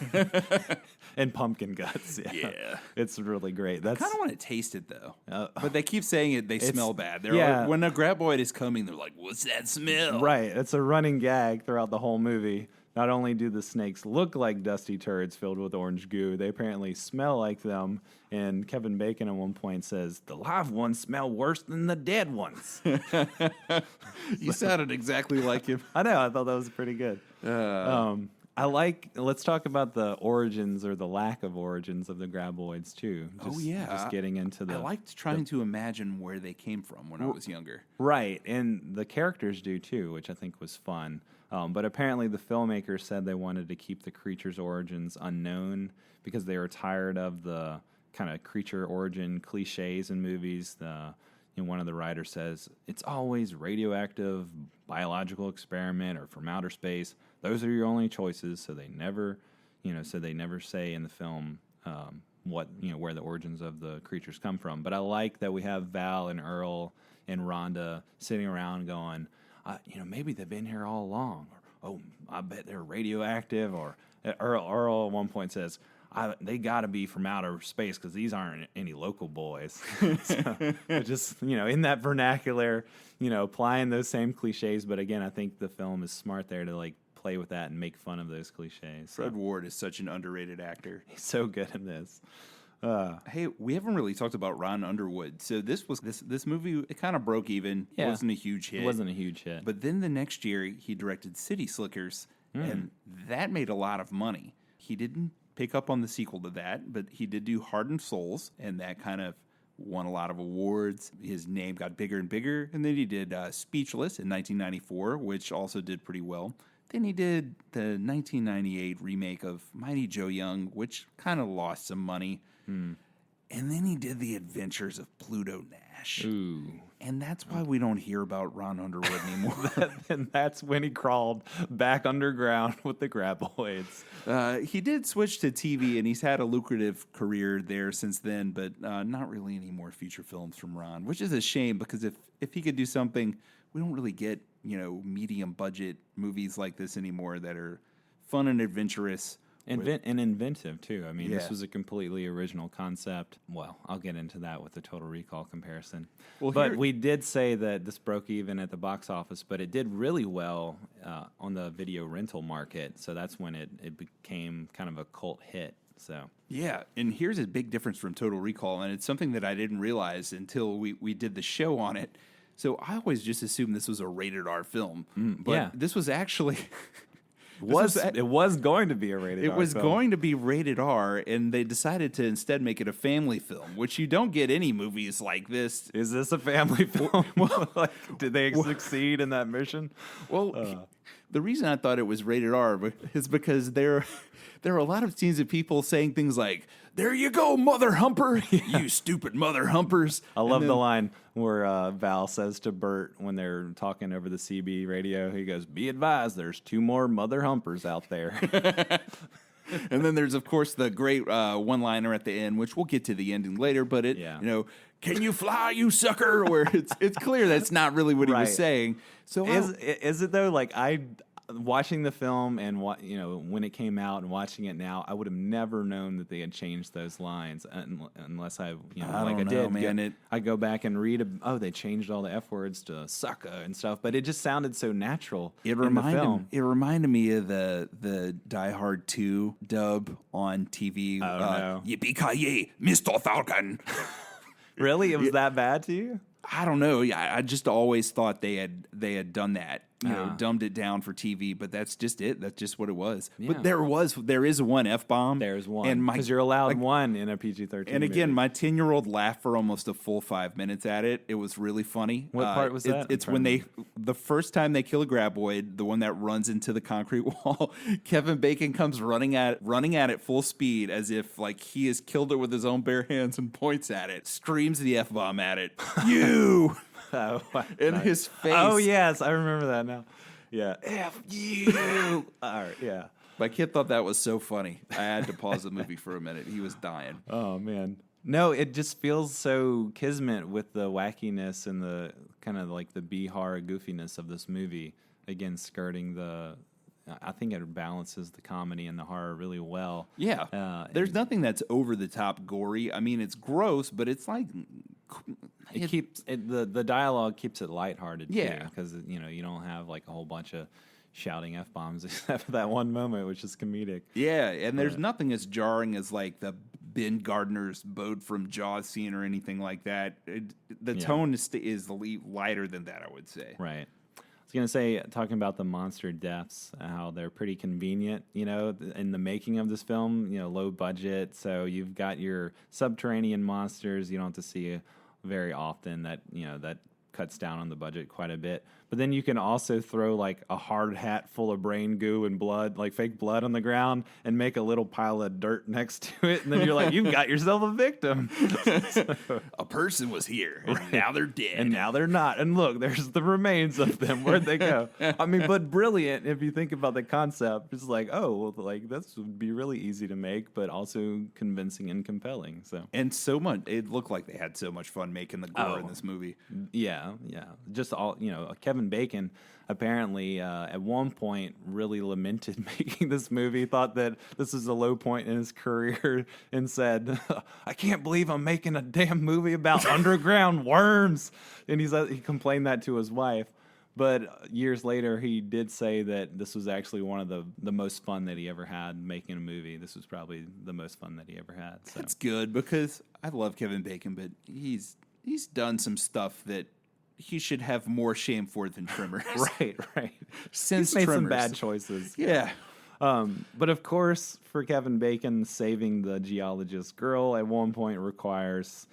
and pumpkin guts. Yeah, it's really great. I kind of want to taste it though, but they keep saying they smell bad. When a Grabboid is coming, they're like, "What's that smell?" Right. It's a running gag throughout the whole movie. Not only do the snakes look like dusty turds filled with orange goo, they apparently smell like them. And Kevin Bacon at one point says, the live ones smell worse than the dead ones. You sounded exactly like him. I know. I thought that was pretty good. Let's talk about the origins or the lack of origins of the Grabboids, too. Just getting into I liked trying to imagine where they came from when I was younger. Right. And the characters do, too, which I think was fun. But apparently the filmmakers said they wanted to keep the creature's origins unknown because they were tired of the kind of creature origin cliches in movies. One of the writers says, it's always radioactive, biological experiment, or from outer space. Those are your only choices, so they never say in the film what, where the origins of the creatures come from. But I like that we have Val and Earl and Rhonda sitting around going, maybe they've been here all along. Or, oh, I bet they're radioactive. Or Earl at one point says, they got to be from outer space because these aren't any local boys. So, just, in that vernacular, applying those same cliches. But again, I think the film is smart there to like play with that and make fun of those cliches. Fred Ward is such an underrated actor. He's so good in this. Hey, we haven't really talked about Ron Underwood. So this movie, it kind of broke even. Yeah. It wasn't a huge hit. It wasn't a huge hit. But then the next year, he directed City Slickers, and that made a lot of money. He didn't pick up on the sequel to that, but he did do Hardened Souls, and that kind of won a lot of awards. His name got bigger and bigger, and then he did Speechless in 1994, which also did pretty well. Then he did the 1998 remake of Mighty Joe Young, which kind of lost some money. And then he did The Adventures of Pluto Nash. Ooh. And that's why we don't hear about Ron Underwood anymore. And that's when he crawled back underground with the Grabboids. He did switch to TV, and he's had a lucrative career there since then, but not really any more feature films from Ron, which is a shame because if he could do something, we don't really get, medium budget movies like this anymore that are fun and adventurous. And inventive, too. I mean, This was a completely original concept. Well, I'll get into that with the Total Recall comparison. But we did say that this broke even at the box office, but it did really well on the video rental market. So that's when it became kind of a cult hit. So yeah, and here's a big difference from Total Recall, and it's something that I didn't realize until we did the show on it. So I always just assumed this was a rated R film. But this was actually... It was going to be a rated R. It was film. going to be rated R, and they decided to instead make it a family film, which you don't get any movies like this. Is this a family film? Did they succeed in that mission? Well, the reason I thought it was rated R is because there are a lot of scenes of people saying things like, "There you go, mother humper, you stupid mother humpers." I love the line where Val says to Bert when they're talking over the CB radio, he goes, "Be advised, there's 2 more mother humpers out there." And then there's, of course, the great one-liner at the end, which we'll get to the ending later, but "Can you fly, you sucker?" Where it's clear that's not really what he was saying. So is it though? Like watching the film and when it came out and watching it now, I would have never known that they had changed those lines unless I go back and read. They changed all the F words to sucker and stuff, but it just sounded so natural. It reminded me of the Die Hard 2 dub on TV. Yippee-ki-yay, Mr. Falcon. Really, it was that bad to you? I don't know. I just always thought they had done that. Dumbed it down for TV, but that's just it. That's just what it was. Yeah. But there is one F-bomb. There's one. Because you're allowed one in a PG-13 And again, my 10-year-old laughed for almost a full 5 minutes at it. It was really funny. What part was that? It's when the first time they kill a Grabboid, the one that runs into the concrete wall, Kevin Bacon comes running at it full speed as if like he has killed it with his own bare hands and points at it, screams the F-bomb at it. You! In his face. Oh, yes. I remember that now. Yeah. F you. All right, yeah. My kid thought that was so funny. I had to pause the movie for a minute. He was dying. Oh, man. No, it just feels so kismet with the wackiness and the kind of like the B-horror goofiness of this movie. Again, skirting I think it balances the comedy and the horror really well. Yeah. There's nothing that's over the top gory. I mean, it's gross, but it's like... the dialogue keeps it lighthearted too, because you don't have like a whole bunch of shouting F-bombs except for that one moment, which is comedic. Yeah, and there's nothing as jarring as like the Ben Gardner's boat from Jaws scene or anything like that. The tone is lighter than that, I would say. Right. I was going to say, talking about the monster deaths, how they're pretty convenient, in the making of this film, low budget. So you've got your subterranean monsters you don't have to see very often. That cuts down on the budget quite a bit. But then you can also throw like a hard hat full of brain goo and blood, like fake blood on the ground, and make a little pile of dirt next to it. And then you're like, you've got yourself a victim. A person was here, and now they're dead. And now they're not. And look, there's the remains of them. Where'd they go? I mean, but brilliant if you think about the concept. It's like, oh, well, like this would be really easy to make, but also convincing and compelling. So And so much, it looked like they had so much fun making the gore in this movie. yeah. Just all, Kevin Bacon apparently at one point really lamented making this movie, thought that this is a low point in his career, and said, I can't believe I'm making a damn movie about underground worms. And he complained that to his wife. But years later, he did say that this was actually one of the most fun that he ever had making a movie. This was probably the most fun that he ever had. So. That's good, because I love Kevin Bacon, but he's done some stuff that he should have more shame for than Tremors. Right. Since He's made Tremors. some bad choices. Yeah. But of course, for Kevin Bacon, saving the geologist girl at one point requires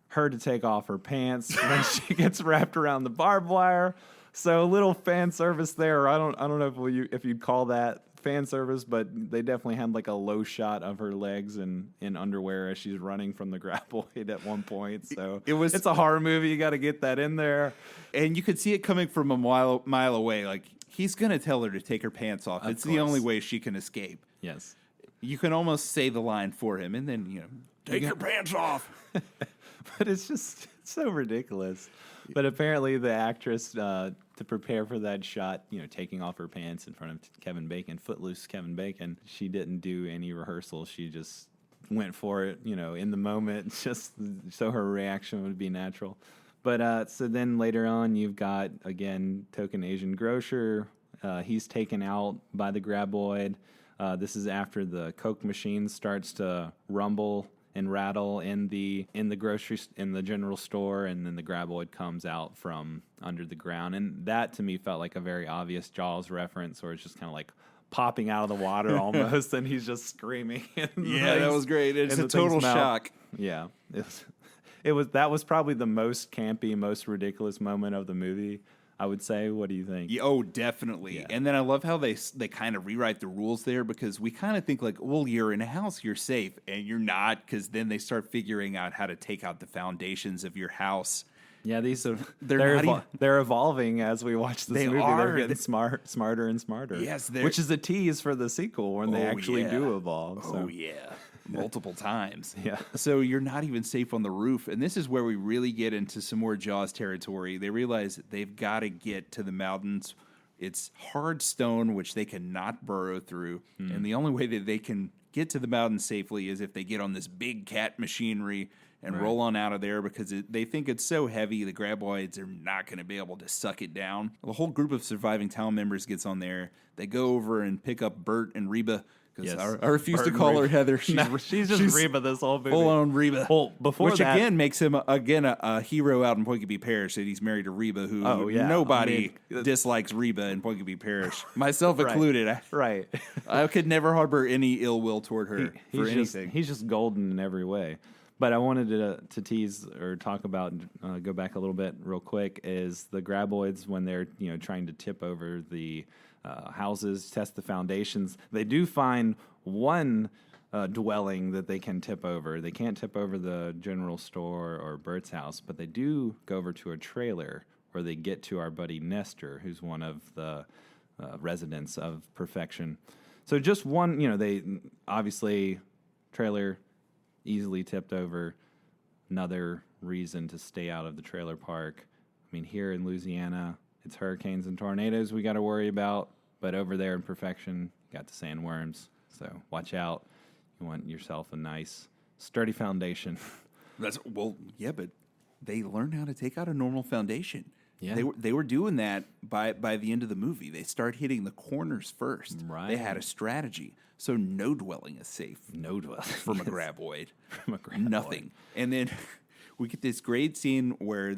her to take off her pants when she gets wrapped around the barbed wire. So a little fan service there. I don't know if you'd call that fan service, but they definitely had like a low shot of her legs in underwear as she's running from the Grabboid at one point. So it's a horror movie. You got to get that in there, and you could see it coming from a mile away. Like, he's gonna tell her to take her pants off. It's the only way she can escape. Yes, you can almost say the line for him, and then take your pants off. But it's so ridiculous. But apparently the actress, to prepare for that shot, taking off her pants in front of Kevin Bacon, footloose Kevin Bacon, she didn't do any rehearsal. She just went for it, in the moment, just so her reaction would be natural. But so then later on, you've got, again, token Asian grocer. He's taken out by the Grabboid. This is after the Coke machine starts to rumble and rattle in the general store, and then the Grabboid comes out from under the ground. And that to me felt like a very obvious Jaws reference, where it's just kind of like popping out of the water almost, and he's just screaming. Yeah, that was great. It's a total shock. Yeah, that was probably the most campy, most ridiculous moment of the movie, I would say. What do you think? Yeah, oh, definitely. Yeah. And then I love how they kind of rewrite the rules there, because we kind of think like, well, you're in a house, you're safe, and you're not, because then they start figuring out how to take out the foundations of your house. Yeah, they're evolving as we watch this movie. They're getting smarter and smarter. Yes, which is a tease for the sequel when they actually do evolve. So. Oh yeah. Multiple times. Yeah. So you're not even safe on the roof. And this is where we really get into some more Jaws territory. They realize that they've got to get to the mountains. It's hard stone, which they cannot burrow through. And the only way that they can get to the mountain safely is if they get on this big cat machinery and roll on out of there, because they think it's so heavy, the Grabboids are not going to be able to suck it down. The whole group of surviving town members gets on there. They go over and pick up Bert and Reba. Yes. I refuse to call her Heather. She's just Reba this whole movie. Full on Reba. Well, which again makes him a hero out in Pointy Parish, that he's married to Reba, who nobody dislikes Reba in Pointy Parish, myself included. Right. I could never harbor any ill will toward her for anything. He's just golden in every way. But I wanted to tease or talk about, go back a little bit real quick, is the Grabboids, when they're trying to tip over the houses, test the foundations. They do find one dwelling that they can tip over. They can't tip over the general store or Bert's house, but they do go over to a trailer where they get to our buddy Nestor, who's one of the residents of Perfection. So just one, they obviously trailer easily tipped over. Another reason to stay out of the trailer park. I mean, here in Louisiana, it's hurricanes and tornadoes we got to worry about, but over there in Perfection, you got the sandworms. So watch out. You want yourself a nice, sturdy foundation. But they learn how to take out a normal foundation. Yeah. They were doing that by the end of the movie. They start hitting the corners first. Right. They had a strategy. So no dwelling is safe. No dwelling. From a Grabboid. From a Grabboid. Nothing. And then we get this great scene where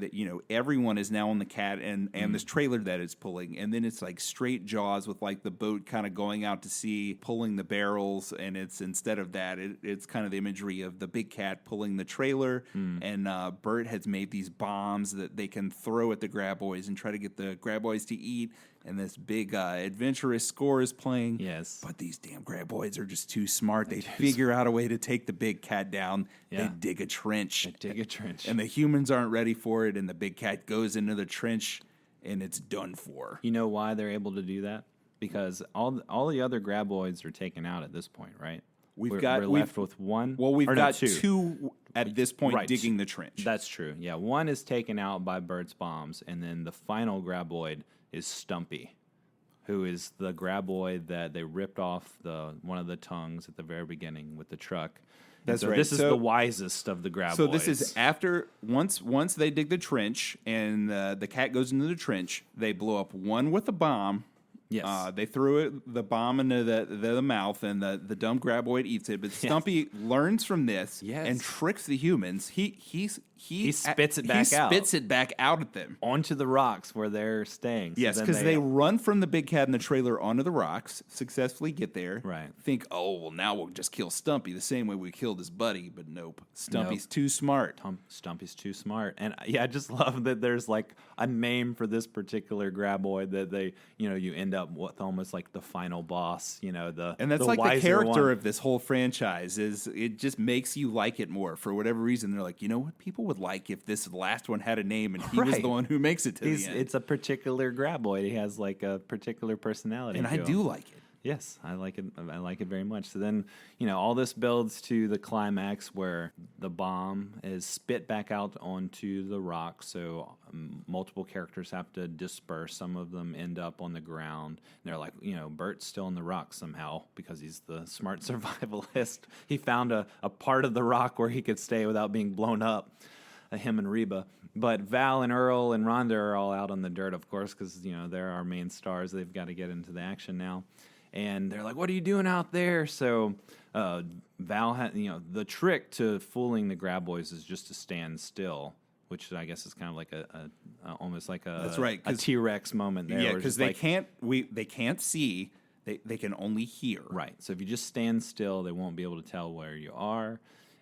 everyone is now on the cat and this trailer that it's pulling, and then it's like straight Jaws with like the boat kind of going out to sea, pulling the barrels, and it's instead of that, it's kind of the imagery of the big cat pulling the trailer, and Bert has made these bombs that they can throw at the Grabboids and try to get the Grabboids to eat. And this big adventurous score is playing. Yes. But these damn Grabboids are just too smart. They figure out a way to take the big cat down. Yeah. They dig a trench. And the humans aren't ready for it. And the big cat goes into the trench, and it's done for. You know why they're able to do that? Because all the other Grabboids are taken out at this point, right? We're left with one. Well, we've got two at this point digging the trench. That's true. Yeah, one is taken out by Bert's bombs, and then the final Grabboid is Stumpy, who is the Grabboid that they ripped off one of the tongues at the very beginning with the truck. That's right. This is the wisest of the Grabboids. So this is after once they dig the trench and the cat goes into the trench, they blow up one with a bomb. Yes. They threw the bomb into the mouth, and the dumb Grabboid eats it. But Stumpy learns from this and tricks the humans. He spits it back out. He spits it back out at them. Onto the rocks where they're staying. Yes, because they run from the big cat in the trailer onto the rocks, successfully get there. Right. Think, now we'll just kill Stumpy the same way we killed his buddy. But nope. Stumpy's too smart. Stumpy's too smart. And I just love that there's like a name for this particular Grabboid that they, you end up with almost like the final boss, and that's like the character one. Of this whole franchise is it just makes you like it more for whatever reason. They're like, what people would like if this last one had a name and he was the one who makes it to the end. It's a particular Grabboid. He has like a particular personality. And I do like it. Yes, I like it. I like it very much. So then, all this builds to the climax where the bomb is spit back out onto the rock. So multiple characters have to disperse. Some of them end up on the ground. And they're like, Bert's still in the rock somehow because he's the smart survivalist. He found a part of the rock where he could stay without being blown up. Him and Reba. But Val and Earl and Rhonda are all out on the dirt, of course, because, they're our main stars. They've got to get into the action now. And they're like, what are you doing out there? So Val had, the trick to fooling the Grabboids is just to stand still, which I guess is kind of like almost like a That's right, a T-Rex moment there. Yeah, because they can't see, they can only hear. Right. So if you just stand still, they won't be able to tell where you are.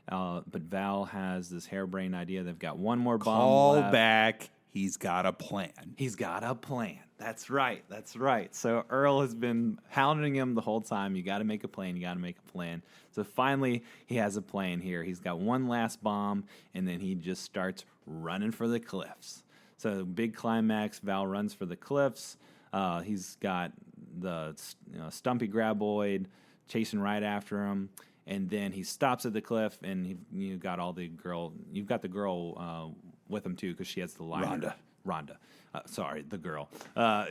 But Val has this harebrained idea. They've got one more bomb Call left. back. He's got a plan. He's got a plan. That's right. So Earl has been hounding him the whole time. You got to make a plan. So finally, he has a plan here. He's got one last bomb, and then he just starts running for the cliffs. So big climax. Val runs for the cliffs. He's got the Stumpy Grabboid chasing right after him. And then he stops at the cliff, and you've got the girl with him too, because she has the lighter. Rhonda. The girl.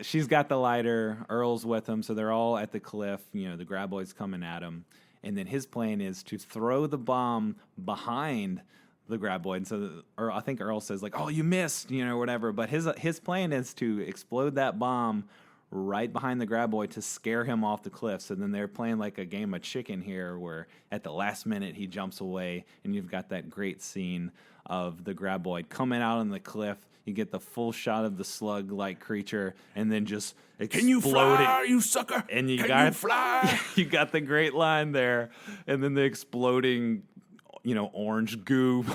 She's got the lighter. Earl's with him, so they're all at the cliff. The Grabboid's coming at him, and then his plan is to throw the bomb behind the Grabboid. So I think Earl says like, "Oh, you missed," whatever. But his plan is to explode that bomb right behind the Grabboid to scare him off the cliff. So then they're playing like a game of chicken here, where at the last minute he jumps away, and you've got that great scene of the Grabboid coming out on the cliff. You get the full shot of the slug-like creature, and then just exploding. Can you fly, you sucker? And you fly? You got the great line there, and then the exploding orange goo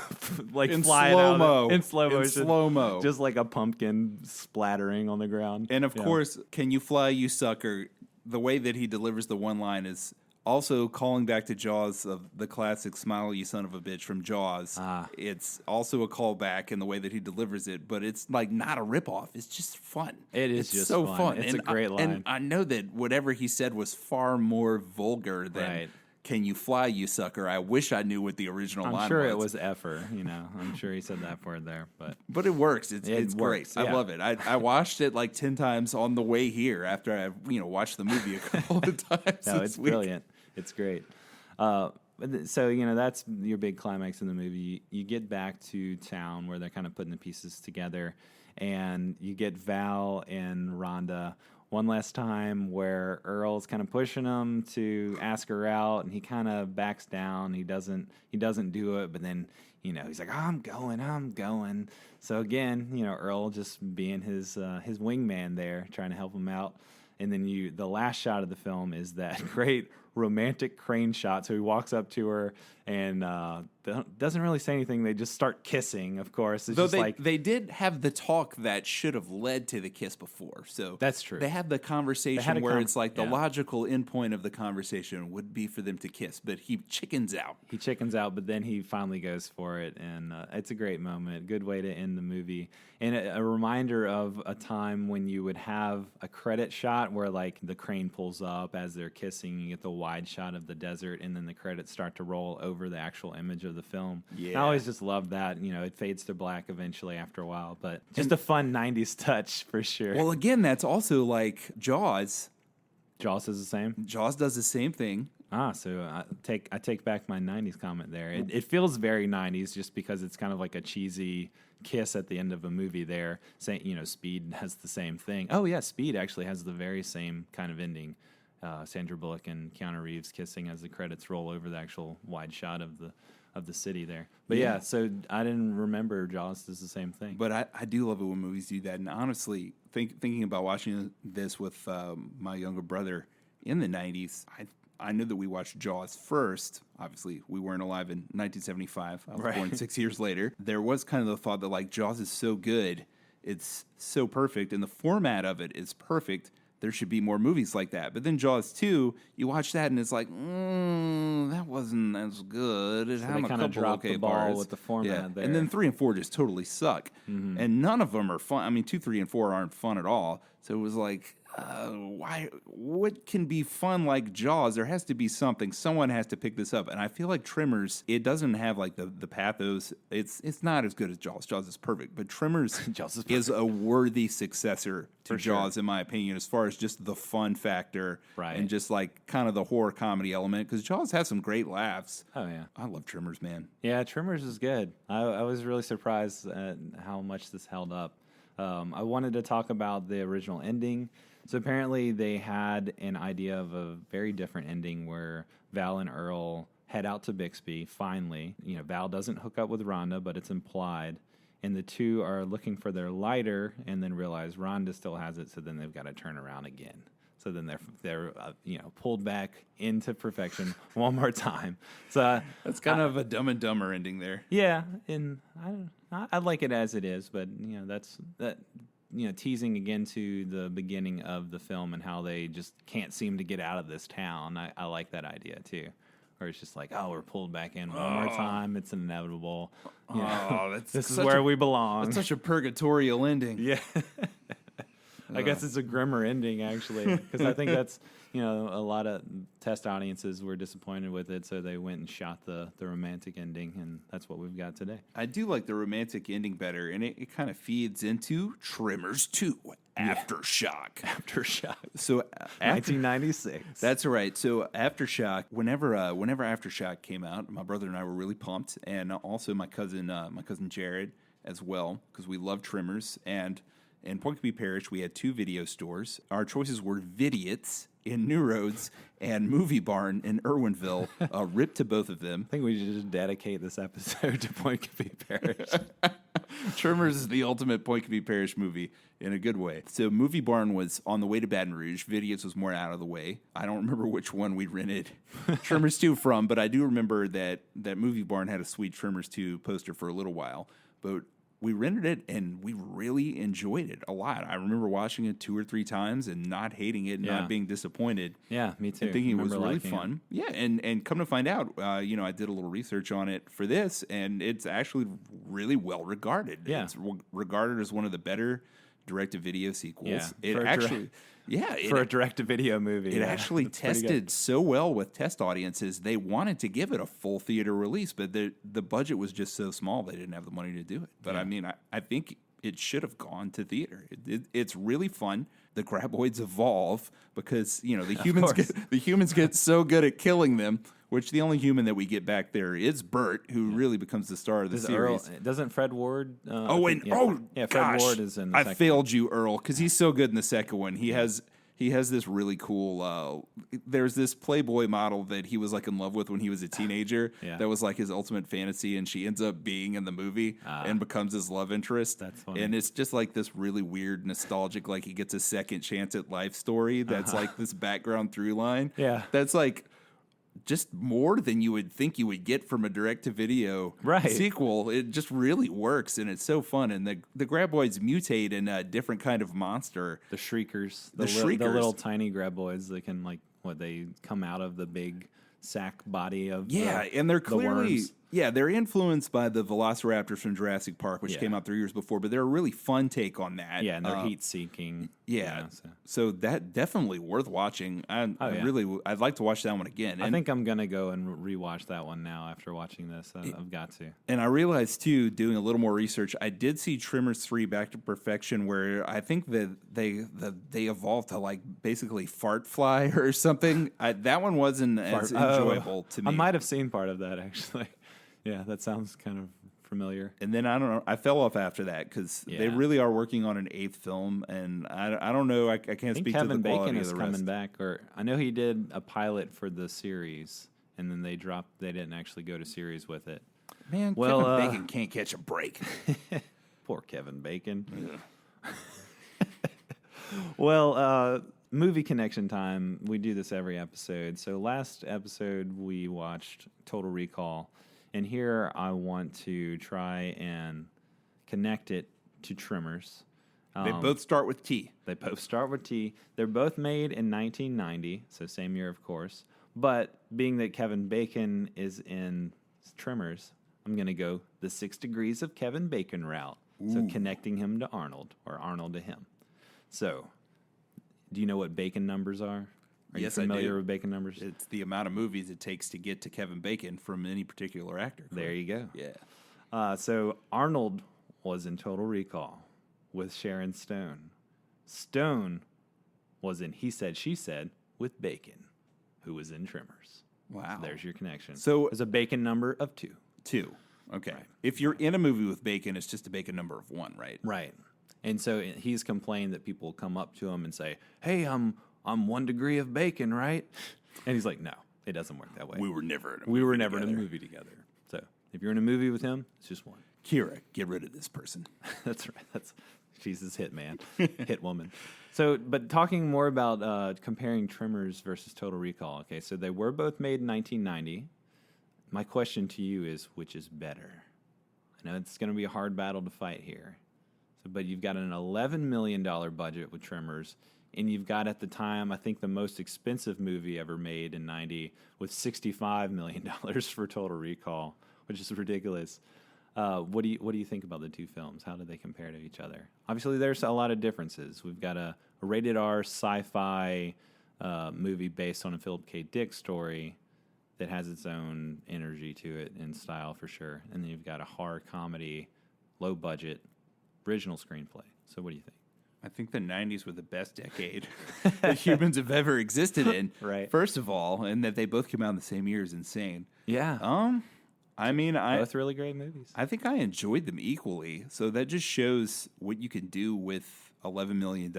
like in flying slow-mo. out in slow motion. In slow-mo. Just like a pumpkin splattering on the ground. And of course, can you fly, you sucker? The way that he delivers the one line is also calling back to Jaws, of the classic "Smile, you son of a bitch" from Jaws. It's also a callback in the way that he delivers it, but it's like not a ripoff. It's just fun. It's just so fun. It's a great line. And I know that whatever he said was far more vulgar than Right. "Can you fly, you sucker?" I wish I knew what the original line was. I'm sure it was effer, I'm sure he said that word there, but it works. It's works, great. yeah. I love it. I watched it like 10 times on the way here after I watched the movie a couple of times. No, it's brilliant. It's great. So that's your big climax in the movie. You get back to town where they're kind of putting the pieces together, and you get Val and Rhonda one last time where Earl's kind of pushing him to ask her out, and he kind of backs down. He doesn't do it, but then, he's like, I'm going. So again, Earl just being his wingman there, trying to help him out. And then the last shot of the film is that great romantic crane shot. So he walks up to her and doesn't really say anything. They just start kissing, of course. It's Though just they did have the talk that should have led to the kiss before. So that's true. They had the conversation where it's like the logical endpoint of the conversation would be for them to kiss, but he chickens out. But then he finally goes for it, and it's a great moment. Good way to end the movie. And a reminder of a time when you would have a credit shot where, like, the crane pulls up as they're kissing. You get the wide shot of the desert, and then the credits start to roll over the actual image of the film. Yeah. I always just loved that. It fades to black eventually after a while, but just a fun 90s touch for sure. Well, again, that's also like Jaws. Jaws is the same? Jaws does the same thing. So I take back my 90s comment there. It feels very 90s just because it's kind of like a cheesy kiss at the end of a movie there. Saying, Speed has the same thing. Oh, yeah, Speed actually has the very same kind of ending. Sandra Bullock and Keanu Reeves kissing as the credits roll over the actual wide shot of the city there. But yeah, so I didn't remember Jaws is the same thing. But I do love it when movies do that. And honestly, thinking about watching this with my younger brother in the 90s, I knew that we watched Jaws first. Obviously, we weren't alive in 1975. I was born 6 years later. There was kind of the thought that, like, Jaws is so good, it's so perfect, and the format of it is perfect. There should be more movies like that. But then Jaws 2, you watch that and it's like, that wasn't as good. It had a couple dropped the ball parts with the format there. And then 3 and 4 just totally suck. Mm-hmm. And none of them are fun. I mean, 2, 3, and 4 aren't fun at all. So it was like, why? What can be fun like Jaws? There has to be something. Someone has to pick this up. And I feel like Tremors, it doesn't have like the pathos. It's not as good as Jaws. Jaws is perfect. But Tremors is a worthy successor to Jaws, in my opinion, as far as just the fun factor and just like kind of the horror comedy element. Because Jaws has some great laughs. Oh, yeah. I love Tremors, man. Yeah, Tremors is good. I was really surprised at how much this held up. I wanted to talk about the original ending. So apparently they had an idea of a very different ending where Val and Earl head out to Bixby, finally. Val doesn't hook up with Rhonda, but it's implied. And the two are looking for their lighter and then realize Rhonda still has it, so then they've got to turn around again. So then they're pulled back into perfection one more time. So that's kind of a Dumb and Dumber ending there. Yeah, and I like it as it is, but that's teasing again to the beginning of the film and how they just can't seem to get out of this town. I like that idea too, where it's just like, we're pulled back in one more time. It's inevitable. This is where we belong. It's such a purgatorial ending. Yeah. I guess it's a grimmer ending, actually, because I think that's, a lot of test audiences were disappointed with it, so they went and shot the romantic ending, and that's what we've got today. I do like the romantic ending better, and it kind of feeds into Tremors 2, Aftershock. Aftershock. So 1996. That's right. So Aftershock, whenever Aftershock came out, my brother and I were really pumped, and also my cousin Jared as well, because we love Tremors. And in Point Parish, we had 2 video stores. Our choices were Vidiots in New Roads and Movie Barn in Irwinville. Rip to both of them. I think we should just dedicate this episode to Point Parish. Tremors is the ultimate Point Parish movie in a good way. So Movie Barn was on the way to Baton Rouge. Vidiots was more out of the way. I don't remember which one we rented Tremors 2 from, but I do remember that Movie Barn had a sweet Tremors 2 poster for a little while. But we rented it, and we really enjoyed it a lot. I remember watching it 2 or 3 times and not hating it, and not being disappointed. Yeah, me too. And thinking it was really fun. It. Yeah, and come to find out, I did a little research on it for this, and it's actually really well regarded. Yeah. It's regarded as one of the better direct-to-video sequels. Yeah. For a direct-to-video movie. It actually tested so well with test audiences, they wanted to give it a full theater release, but the budget was just so small, they didn't have the money to do it. But I think it should have gone to theater. It's really fun. The Grabboids evolve because, the humans get so good at killing them, which the only human that we get back there is Bert, who really becomes the star of the series. Doesn't Fred Ward? Fred Ward is in the second I failed you, Earl, because he's so good in the second one. He has he has this really cool. There's this Playboy model that he was like in love with when he was a teenager. Yeah. That was like his ultimate fantasy, and she ends up being in the movie and becomes his love interest. That's funny. And it's just like this really weird, nostalgic, like he gets a second chance at life story. That's like this background through line. Yeah. That's like just more than you would think you would get from a direct-to-video sequel. It just really works, and it's so fun. And the Grabboids mutate in a different kind of monster. The Shriekers. The Shriekers. The little tiny Grabboids that can, like, they come out of the big sack body of and they're clearly... worms. Yeah, they're influenced by the Velociraptors from Jurassic Park, which came out 3 years before, but they're a really fun take on that. Yeah, and they're heat-seeking. Yeah, so that definitely worth watching. I'd like to watch that one again. I think I'm going to go and rewatch that one now after watching this. I've got to. And I realized, too, doing a little more research, I did see Tremors 3 Back to Perfection, where I think that they evolved to, like, basically fart fly or something. That one wasn't as enjoyable to me. I might have seen part of that, actually. Yeah, that sounds kind of familiar. And then I don't know. I fell off after that because they really are working on an 8th film, and I don't know. I can't speak to the quality of the rest. Kevin Bacon is coming back, or I know he did a pilot for the series, and then they didn't actually go to series with it. Man, Kevin Bacon can't catch a break. Poor Kevin Bacon. Well, movie connection time. We do this every episode. So last episode we watched Total Recall. And here I want to try and connect it to Tremors. They both start with T. They both start with T. They're both made in 1990, so same year, of course. But being that Kevin Bacon is in Tremors, I'm going to go the 6 degrees of Kevin Bacon route. Ooh. So connecting him to Arnold, or Arnold to him. So, do you know what Bacon numbers are? Are you familiar with Bacon numbers? It's the amount of movies it takes to get to Kevin Bacon from any particular actor. Correct? There you go. Yeah. So Arnold was in Total Recall with Sharon Stone. Stone was in He Said, She Said with Bacon, who was in Tremors. Wow. So there's your connection. So there's a Bacon number of 2. 2. Okay. Right. If you're in a movie with Bacon, it's just a Bacon number of 1, right? Right. And so he's complained that people come up to him and say, "Hey, I'm 1 degree of bacon, right?" And he's like, "No, it doesn't work that way. We were never in a movie together. So if you're in a movie with him, it's just 1. Kira, get rid of this person. That's right. She's his hit man, hit woman. So, but talking more about comparing Tremors versus Total Recall. Okay, so they were both made in 1990. My question to you is, which is better? I know it's going to be a hard battle to fight here. But you've got an $11 million budget with Tremors, and you've got at the time, I think, the most expensive movie ever made in 90 with $65 million for Total Recall, which is ridiculous. What do you think about the two films? How do they compare to each other? Obviously, there's a lot of differences. We've got a rated R sci-fi movie based on a Philip K. Dick story that has its own energy to it and style for sure. And then you've got a horror comedy, low budget, original screenplay. So what do you think? I think the 90s were the best decade that humans have ever existed in. Right. First of all, and that they both came out in the same year is insane. Yeah. I mean, both really great movies. I think I enjoyed them equally. So that just shows what you can do with $11 million.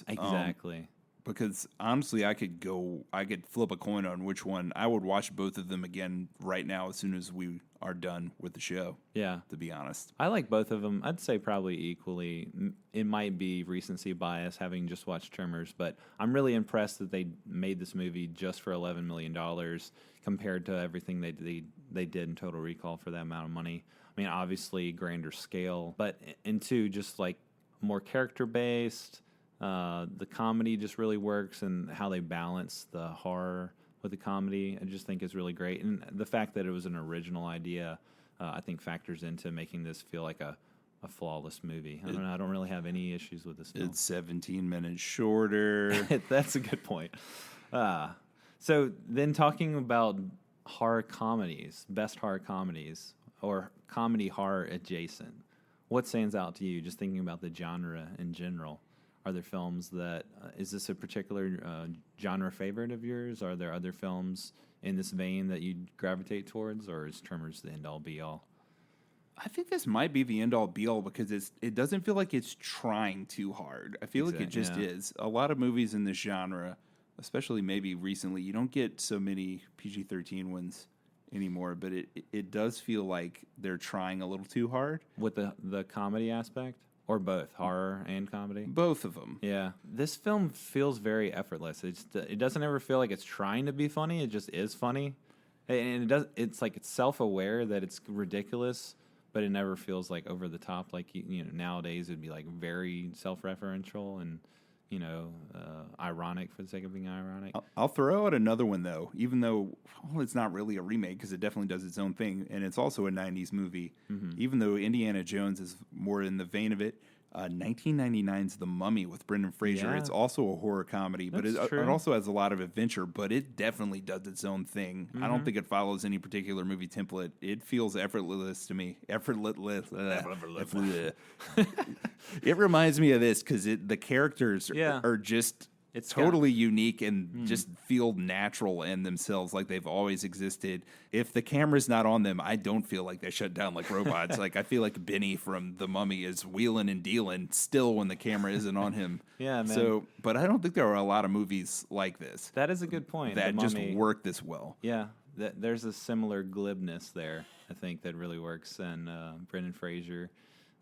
Exactly. Because honestly, I could flip a coin on which one. I would watch both of them again right now as soon as we are done with the show. Yeah. To be honest. I like both of them. I'd say probably equally. It might be recency bias having just watched Tremors, but I'm really impressed that they made this movie just for $11 million compared to everything they did in Total Recall for that amount of money. I mean, obviously grander scale, but in two, just like more character-based. The comedy just really works, and how they balance the horror with the comedy, I just think is really great. And the fact that it was an original idea, I think factors into making this feel like a flawless movie. I don't really have any issues with this film. It's 17 minutes shorter. That's a good point. So then talking about horror comedies, best horror comedies, or comedy horror adjacent, what stands out to you just thinking about the genre in general? Are there films that, is this a particular genre favorite of yours? Are there other films in this vein that you gravitate towards, or is Tremors the end-all, be-all? I think this might be the end all be all because it doesn't feel like it's trying too hard. I feel like it just is. A lot of movies in this genre, especially maybe recently, you don't get so many PG-13 ones anymore, but it does feel like they're trying a little too hard. With the comedy aspect? Or both, horror and comedy? Both of them. Yeah. This film feels very effortless. It doesn't ever feel like it's trying to be funny. It just is funny. And it's like it's self-aware that it's ridiculous, but it never feels like over the top. Like, nowadays it'd be like very self-referential and, ironic for the sake of being ironic. I'll throw out another one, though, even though it's not really a remake because it definitely does its own thing. And it's also a 90s movie, even though Indiana Jones is more in the vein of it. 1999's The Mummy with Brendan Fraser. Yeah. It's also a horror comedy, but it also has a lot of adventure, but it definitely does its own thing. I don't think it follows any particular movie template. It feels effortless to me. Effortless. It reminds me of this because the characters are just... It's totally unique and just feel natural in themselves, like they've always existed. If the camera's not on them, I don't feel like they shut down like robots. Like I feel like Benny from The Mummy is wheeling and dealing still when the camera isn't on him. Yeah, man. So, but I don't think there are a lot of movies like this. That is a good point. That just work this well. Yeah, there's a similar glibness there, I think, that really works. And Brendan Fraser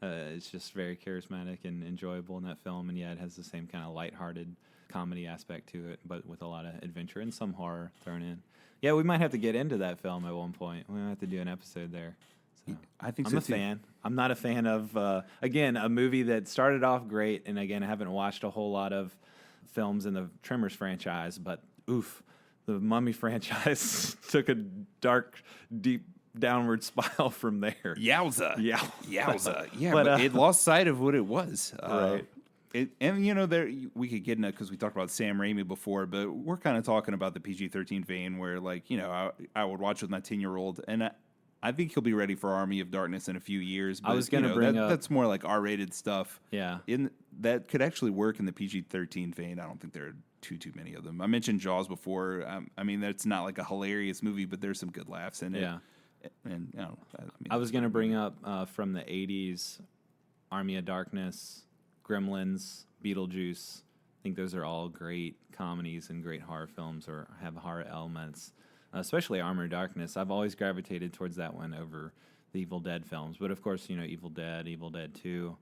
is just very charismatic and enjoyable in that film, and it has the same kind of lighthearted comedy aspect to it, but with a lot of adventure and some horror thrown in. Yeah, we might have to get into that film at one point. We might have to do an episode there. So, I think I'm a fan. I'm not a fan of, again, a movie that started off great, and again, I haven't watched a whole lot of films in the Tremors franchise, but oof, the Mummy franchise took a dark, deep downward spiral from there. Yowza. Yowza. Yeah, but it lost sight of what it was. Right. We could get into it because we talked about Sam Raimi before, but we're kind of talking about the PG-13 vein where, I would watch with my 10-year-old, and I think he'll be ready for Army of Darkness in a few years. But, I was going to bring up... That's more like R-rated stuff. Yeah. That could actually work in the PG-13 vein. I don't think there are too many of them. I mentioned Jaws before. That's not like a hilarious movie, but there's some good laughs in it. Yeah. And, I was going to bring up from the 80s, Army of Darkness, Gremlins, Beetlejuice. I think those are all great comedies and great horror films or have horror elements, especially Armor of Darkness. I've always gravitated towards that one over the Evil Dead films. But, of course, Evil Dead 2.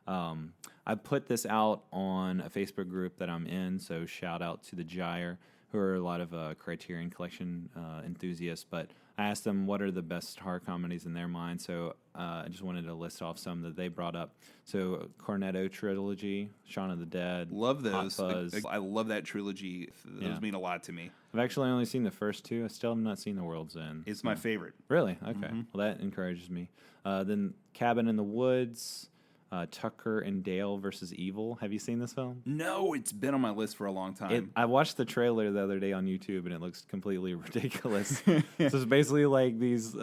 I put this out on a Facebook group that I'm in, so shout out to the Gyre, who are a lot of Criterion Collection enthusiasts. But I asked them what are the best horror comedies in their mind, so I just wanted to list off some that they brought up. So Cornetto trilogy, Shaun of the Dead. Love those. Hot Fuzz. I love that trilogy. Those mean a lot to me. I've actually only seen the first two. I still have not seen The World's End. It's my favorite. Really? Okay. Well, that encourages me. Then Cabin in the Woods, Tucker and Dale versus Evil. Have you seen this film? No, it's been on my list for a long time. I watched the trailer the other day on YouTube, and it looks completely ridiculous. So it's basically like these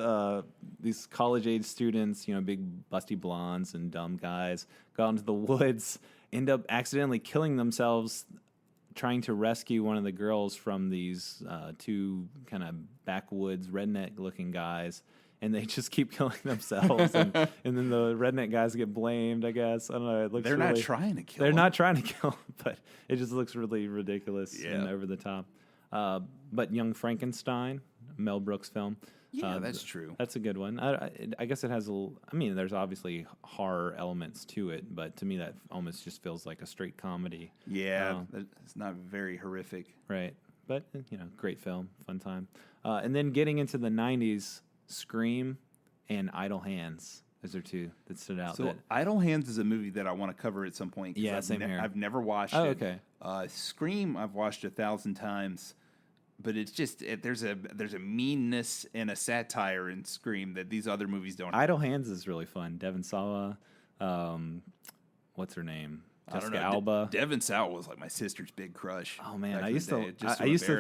college-age students, big busty blondes and dumb guys, go out into the woods, end up accidentally killing themselves trying to rescue one of the girls from these two kind of backwoods redneck-looking guys. And they just keep killing themselves, and then the redneck guys get blamed. I guess I don't know. It looks they're not trying to kill. They're not trying to kill him, but it just looks really ridiculous and over the top. But Young Frankenstein, Mel Brooks film. Yeah, that's true. That's a good one. I guess it has there's obviously horror elements to it, but to me that almost just feels like a straight comedy. Yeah, it's not very horrific, right? But great film, fun time. And then getting into the '90s. Scream and Idle Hands. Those are two that stood out. So Idle Hands is a movie that I want to cover at some point. Yeah, same here. I've never watched it. Okay. Scream I've watched 1,000 times, but it's just there's a meanness and a satire in Scream that these other movies don't have. Idle Hands is really fun. Devon Sawa, what's her name? Jessica Alba. Devon Sawa was like my sister's big crush. Oh man, I used to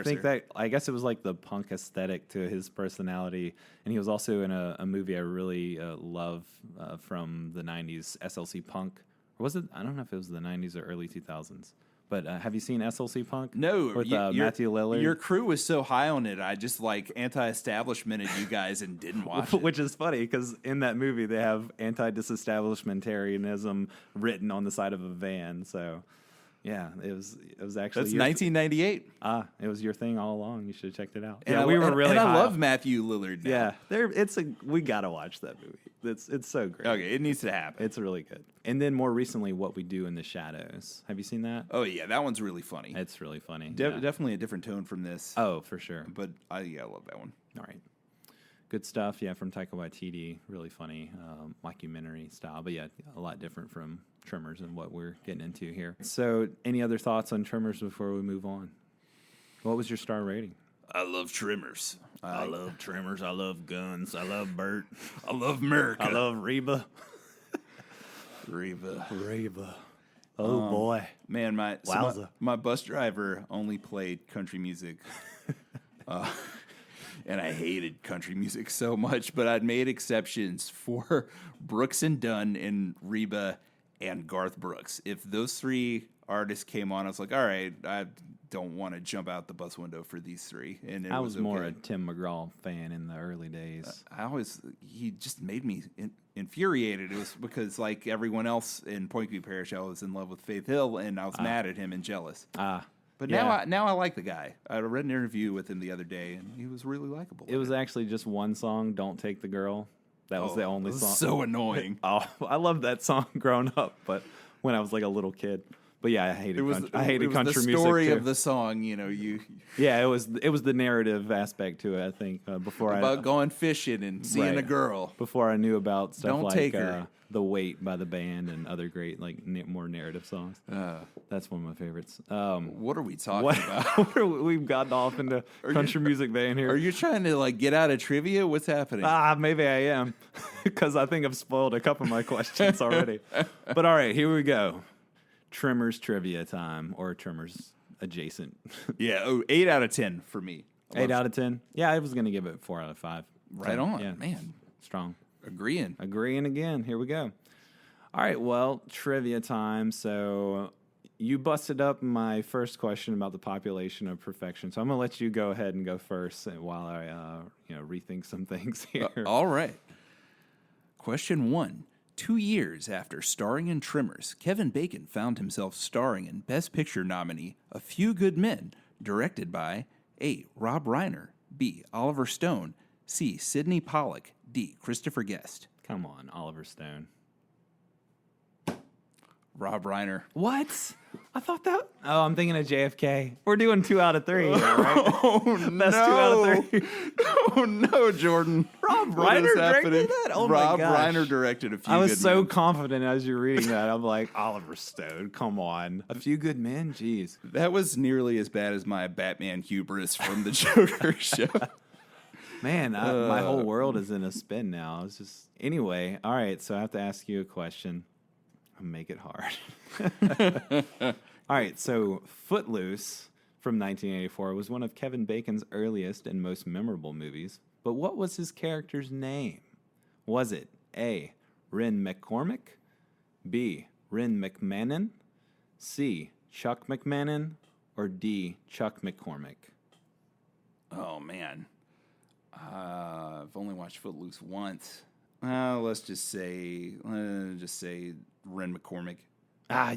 think that. I guess it was like the punk aesthetic to his personality, and he was also in a movie I really love from the '90s, SLC Punk. Or was it? I don't know if it was the '90s or early 2000s, But have you seen SLC Punk? No, with Matthew Lillard. Your crew was so high on it. I just like anti-establishmented you guys and didn't watch it. Which is funny because in that movie they have anti-disestablishmentarianism written on the side of a van. So yeah, it was actually that's 1998. It was your thing all along. You should have checked it out. And yeah, we were really. And high I love Matthew Lillard. Now. Yeah, we gotta watch that movie. It's so great. Okay, it needs to happen. It's really good. And then more recently, What We Do in the Shadows. Have you seen that? Oh yeah, that one's really funny. It's really funny. Definitely a different tone from this. Oh, for sure. But I love that one. All right. Good stuff. Yeah, from Taika Waititi. Really funny, mockumentary style. But yeah, a lot different from Tremors and what we're getting into here. So, any other thoughts on Tremors before we move on? What was your star rating? I love Tremors. I love Tremors. I love guns. I love Bert. I love America. I love Reba. Reba. Oh boy, man! My bus driver only played country music, and I hated country music so much. But I'd made exceptions for Brooks and Dunn and Reba and Garth Brooks. If those three artists came on, I was like, all right, I don't want to jump out the bus window for these three. And I was more a Tim McGraw fan in the early days. He just made me infuriated. It was because, like everyone else in Point View Parish, I was in love with Faith Hill, and I was mad at him and jealous. But now I like the guy. I read an interview with him the other day, and he was really likable. It was actually just one song, "Don't Take the Girl." That was the only song. So annoying. I loved that song growing up, but when I was like a little kid. But yeah, I hated country music. The story of the song, you. Yeah, it was the narrative aspect to it. I think about going fishing and seeing a girl. Before I knew about stuff Don't like take her. "The Weight" by the band and other great more narrative songs. That's one of my favorites. What are we talking about? We've gotten off into country music van here. Are you trying to get out of trivia? What's happening? Maybe I am, because I think I've spoiled a couple of my questions already. But all right, here we go. Tremors trivia time, or Tremors adjacent. Yeah, 8 out of 10 for me. 8 out of 10? Yeah, I was going to give it 4 out of 5. Right on, yeah. Man. Strong. Agreeing again. Here we go. All right, well, trivia time. So you busted up my first question about the population of perfection. So I'm going to let you go ahead and go first while I rethink some things here. All right. Question 1. 2 years after starring in Tremors, Kevin Bacon found himself starring in Best Picture nominee A Few Good Men, directed by A. Rob Reiner, B. Oliver Stone, C. Sidney Pollack, D. Christopher Guest. Come on, Oliver Stone. Rob Reiner. What? I thought that. Oh, I'm thinking of JFK. We're doing 2 out of 3 here, right? Oh, Best 2 out of 3. Oh, no, Jordan. Rob Reiner directed that? Oh, Rob my gosh. Reiner directed A Few Good Men. I was so confident as you're reading that. I'm like, Oliver Stone, come on. A Few Good Men? Jeez. That was nearly as bad as my Batman hubris from the Joker show. Man, my whole world is in a spin now. It's just... Anyway, all right, so I have to ask you a question. Make it hard. All right, so Footloose from 1984 was one of Kevin Bacon's earliest and most memorable movies, but what was his character's name? Was it A. Ren McCormick, B. Ren McMahon, C. Chuck McMahon, or D. Chuck McCormick? Oh, man. I've only watched Footloose once. Let's just say Ren McCormick.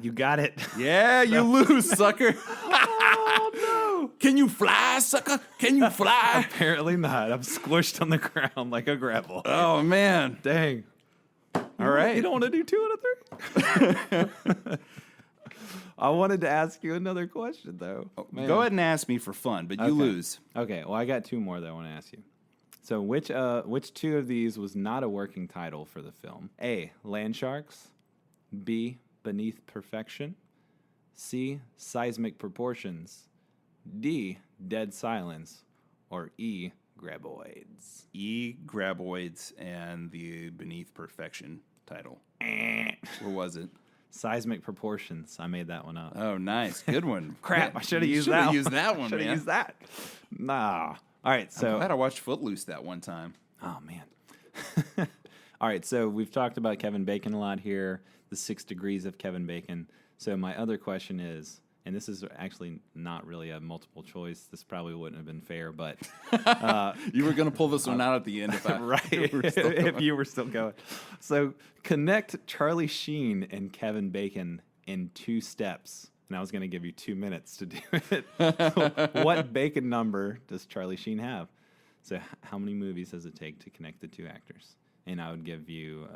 You got it. Yeah, you lose, sucker. Oh, no. Can you fly, sucker? Can you fly? Apparently not. I'm squished on the ground like a Grabboid. Oh, man. Dang. All right. You don't want to do 2 out of 3? I wanted to ask you another question, though. Go ahead and ask me for fun, but you lose. Okay, well, I got 2 more that I want to ask you. So which 2 of these was not a working title for the film? A. Land Sharks, B. Beneath Perfection, C. Seismic Proportions, D. Dead Silence, or E. Grabboids? E. Grabboids and the Beneath Perfection title. What was it? Seismic Proportions. I made that one up. Oh, nice. Good one. Crap, I should have used that one. Used that one, Should have used that. Nah. All right, so... I'm glad I watched Footloose that one time. Oh, man. All right, so we've talked about Kevin Bacon a lot here, the 6 degrees of Kevin Bacon. So my other question is, and this is actually not really a multiple choice. This probably wouldn't have been fair, but you were going to pull this one out at the end if I right if you were still going. So connect Charlie Sheen and Kevin Bacon in 2 steps. And I was going to give you 2 minutes to do it. What Bacon number does Charlie Sheen have? So how many movies does it take to connect the 2 actors? And I would give you,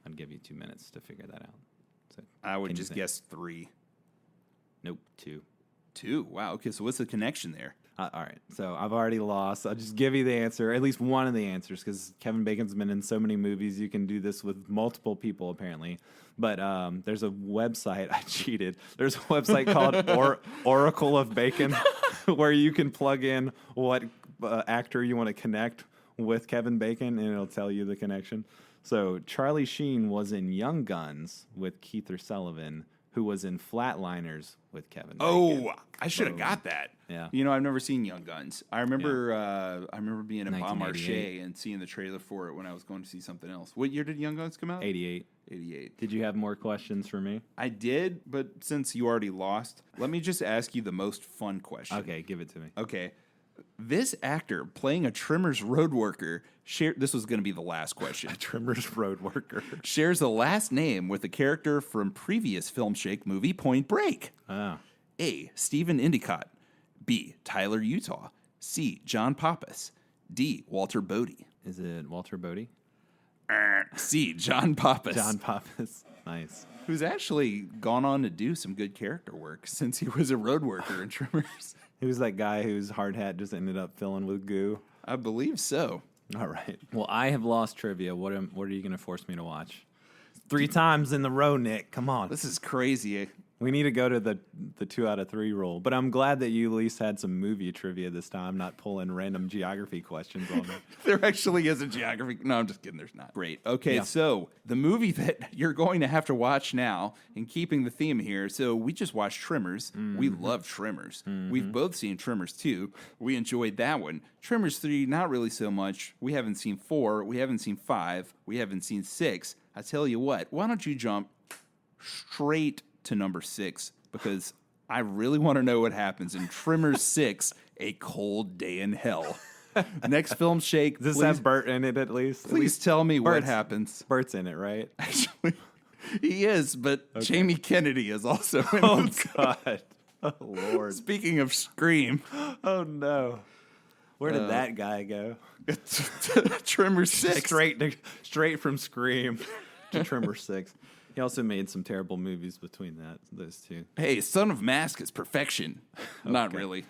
I'd give you 2 minutes to figure that out. So I would just guess 3. Nope, 2. 2? Wow. Okay, so what's the connection there? All right, so I've already lost. I'll just give you the answer, at least one of the answers, because Kevin Bacon's been in so many movies. You can do this with multiple people, apparently. But there's a website. I cheated. There's a website called Oracle of Bacon, where you can plug in what actor you want to connect with Kevin Bacon, and it'll tell you the connection. So Charlie Sheen was in Young Guns with Keith Sullivan, who was in Flatliners with Kevin Bacon. Oh, I should have got that. Yeah. You know, I've never seen Young Guns. I remember being in Bon Marché 1988. and seeing the trailer for it when I was going to see something else. What year did Young Guns come out? 88. 88. Did you have more questions for me? I did, but since you already lost, let me just ask you the most fun question. Okay, give it to me. Okay. This actor playing a Tremors road worker, this was going to be the last question. A Tremors road worker. Shares the last name with a character from previous Film Shake movie Point Break. Ah. A. Stephen Endicott. B. Tyler Utah. C. John Pappas. D. Walter Bodie. Is it Walter Bodie? C. John Pappas. John Pappas. Nice. Who's actually gone on to do some good character work since he was a road worker in Tremors. He was that guy whose hard hat just ended up filling with goo. I believe so. All right. Well, I have lost trivia. What are you going to force me to watch? 3 times in the row, Nick. Come on. This is crazy. We need to go to the 2 out of 3 rule. But I'm glad that you at least had some movie trivia this time, not pulling random geography questions on me. There actually is a geography. No, I'm just kidding. There's not. Great. Okay, Yeah. So the movie that you're going to have to watch now, in keeping the theme here, so we just watched Tremors. Mm-hmm. We love Tremors. We've both seen Tremors 2. We enjoyed that one. Tremors 3, not really so much. We haven't seen 4. We haven't seen 5. We haven't seen 6. I tell you what, why don't you jump straight to number 6, because I really want to know what happens in Tremors 6, A Cold Day in Hell. Next Film Shake. Does this have Bert in it at least? Please tell me what Bert's- happens. Bert's in it, right? Actually, he is, but Jamie Kennedy is also in Oh, it. God. Oh, Lord. Speaking of Scream, Oh, no. Where did that guy go? Tremors 6. Straight from Scream to Tremor 6. He also made some terrible movies between those 2. Hey, Son of Mask is perfection. Not really.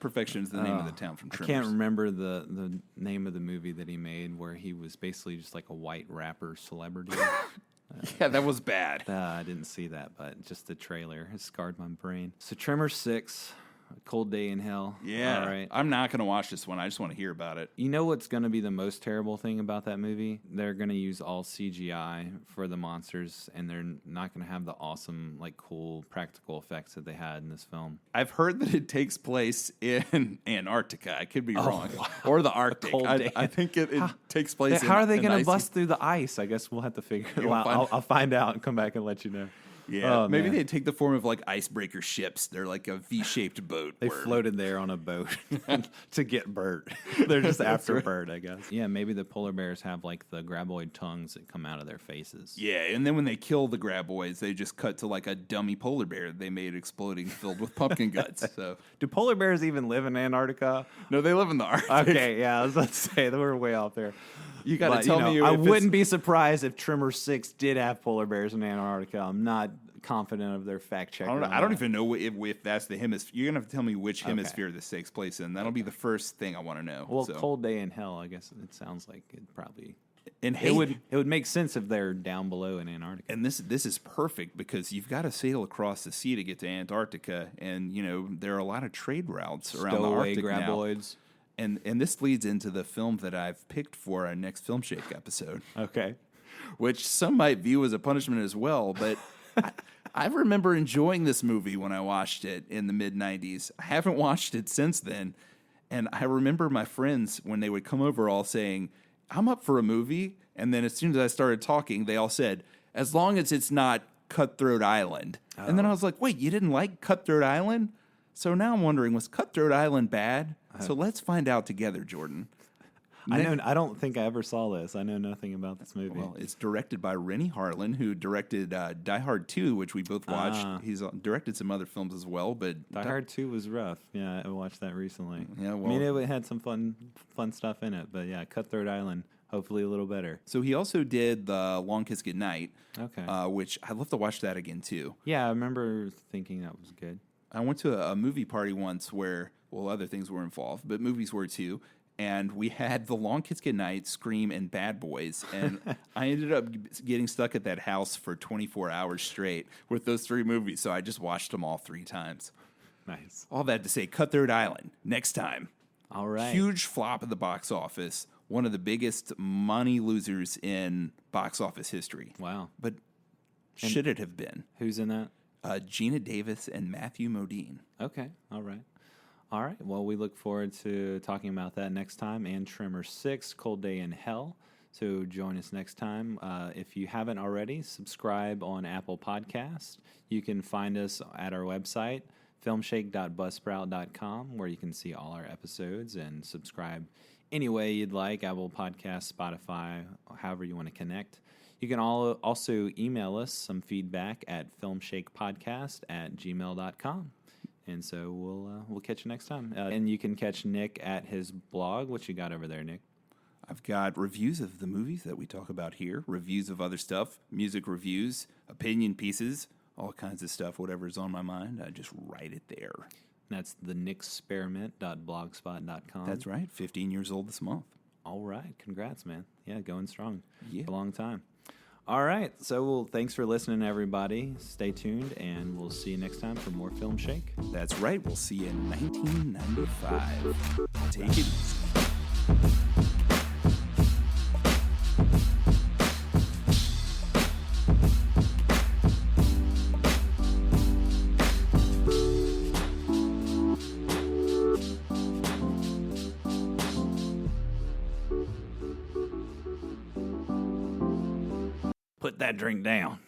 Perfection is the name of the town from I Tremors. can't remember the name of the movie that he made where he was basically just like a white rapper celebrity. Yeah, that was bad. I didn't see that, but just the trailer has scarred my brain. So Tremor 6, A Cold Day in Hell. Yeah. All right. I'm not going to watch this one. I just want to hear about it. You know what's going to be the most terrible thing about that movie? They're going to use all CGI for the monsters, and they're not going to have the awesome, like, cool practical effects that they had in this film. I've heard that it takes place in Antarctica. I could be wrong. Or the Arctic. Cold day. I think it takes place How are they going to icy- bust through the ice? I guess we'll have to figure it out. I'll find out and come back and let you know. Yeah, Oh, maybe man. they take the form of like icebreaker ships. They're like a V-shaped boat. They where- floated there on a boat to get Bert. They're just after right. Bert, I guess. Yeah, maybe the polar bears have like the Grabboid tongues that come out of their faces. Yeah, and then when they kill the Grabboids, they just cut to like a dummy polar bear they made exploding filled with pumpkin guts. So Do polar bears even live in Antarctica? no, they live in the Arctic. Okay, yeah, I was about to say they were way out there. You got to But, tell me. I if wouldn't be surprised if Tremor 6 did have polar bears in Antarctica. I'm not confident of their fact check. I don't even know if that's the hemisphere. You're gonna have to tell me which hemisphere this takes place in. That'll be the first thing I want to know. Well, so. Cold Day in Hell, I guess it sounds like it probably. And hey, It would make sense if they're down below in Antarctica. and this is perfect because you've got to sail across the sea to get to Antarctica, and you know there are a lot of trade routes around the Stowaway Arctic now. Grabboids. And this leads into the film that I've picked for our next Film Shake episode, Okay. which some might view as a punishment as well. But I remember enjoying this movie when I watched it in the mid-'90s. I haven't watched it since then. And I remember my friends, when they would come over, all saying, I'm up for a movie. And then as soon as I started talking, they all said, as long as it's not Cutthroat Island. And then I was like, wait, you didn't like Cutthroat Island? So now I'm wondering, was Cutthroat Island bad? So let's find out together, Jordan. I don't think I ever saw this. I know nothing about this movie. Well, it's directed by Rennie Harlan, who directed Die Hard 2, which we both watched. He's directed some other films as well, but Die Hard 2 was rough. Yeah, I watched that recently. Yeah, well, I mean, it had some fun stuff in it, but yeah, Cutthroat Island, hopefully a little better. So he also did The Long Kiss Goodnight, Okay. Which I'd love to watch that again, too. Yeah, I remember thinking that was good. I went to a movie party once where, well, other things were involved, but movies were too. And we had The Long Kiss Goodnight, Scream, and Bad Boys. And I ended up getting stuck at that house for 24 hours straight with those 3 movies. So I just watched them all 3 times. Nice. All that to say, Cutthroat Island, next time. All right. Huge flop at the box office. One of the biggest money losers in box office history. Wow. But should it have been? Who's in that? Gina Davis and Matthew Modine. Okay. All right. All right. Well, we look forward to talking about that next time, and Tremors 6, Cold Day in Hell. So join us next time. If you haven't already, subscribe on Apple Podcasts. You can find us at our website, filmshake.buzzsprout.com, where you can see all our episodes and subscribe any way you'd like, Apple Podcasts, Spotify, however you want to connect. You can also email us some feedback at filmshakepodcast@gmail.com. And so we'll catch you next time. And you can catch Nick at his blog. What you got over there, Nick? I've got reviews of the movies that we talk about here, reviews of other stuff, music reviews, opinion pieces, all kinds of stuff, whatever's on my mind. I just write it there. That's the nicksperiment.blogspot.com. That's right. 15 years old this month. All right. Congrats, man. Yeah, going strong. Yeah. For a long time. All right. So thanks for listening, everybody. Stay tuned, and we'll see you next time for more Film Shake. That's right. We'll see you in 1995. Take it easy. Put that drink down.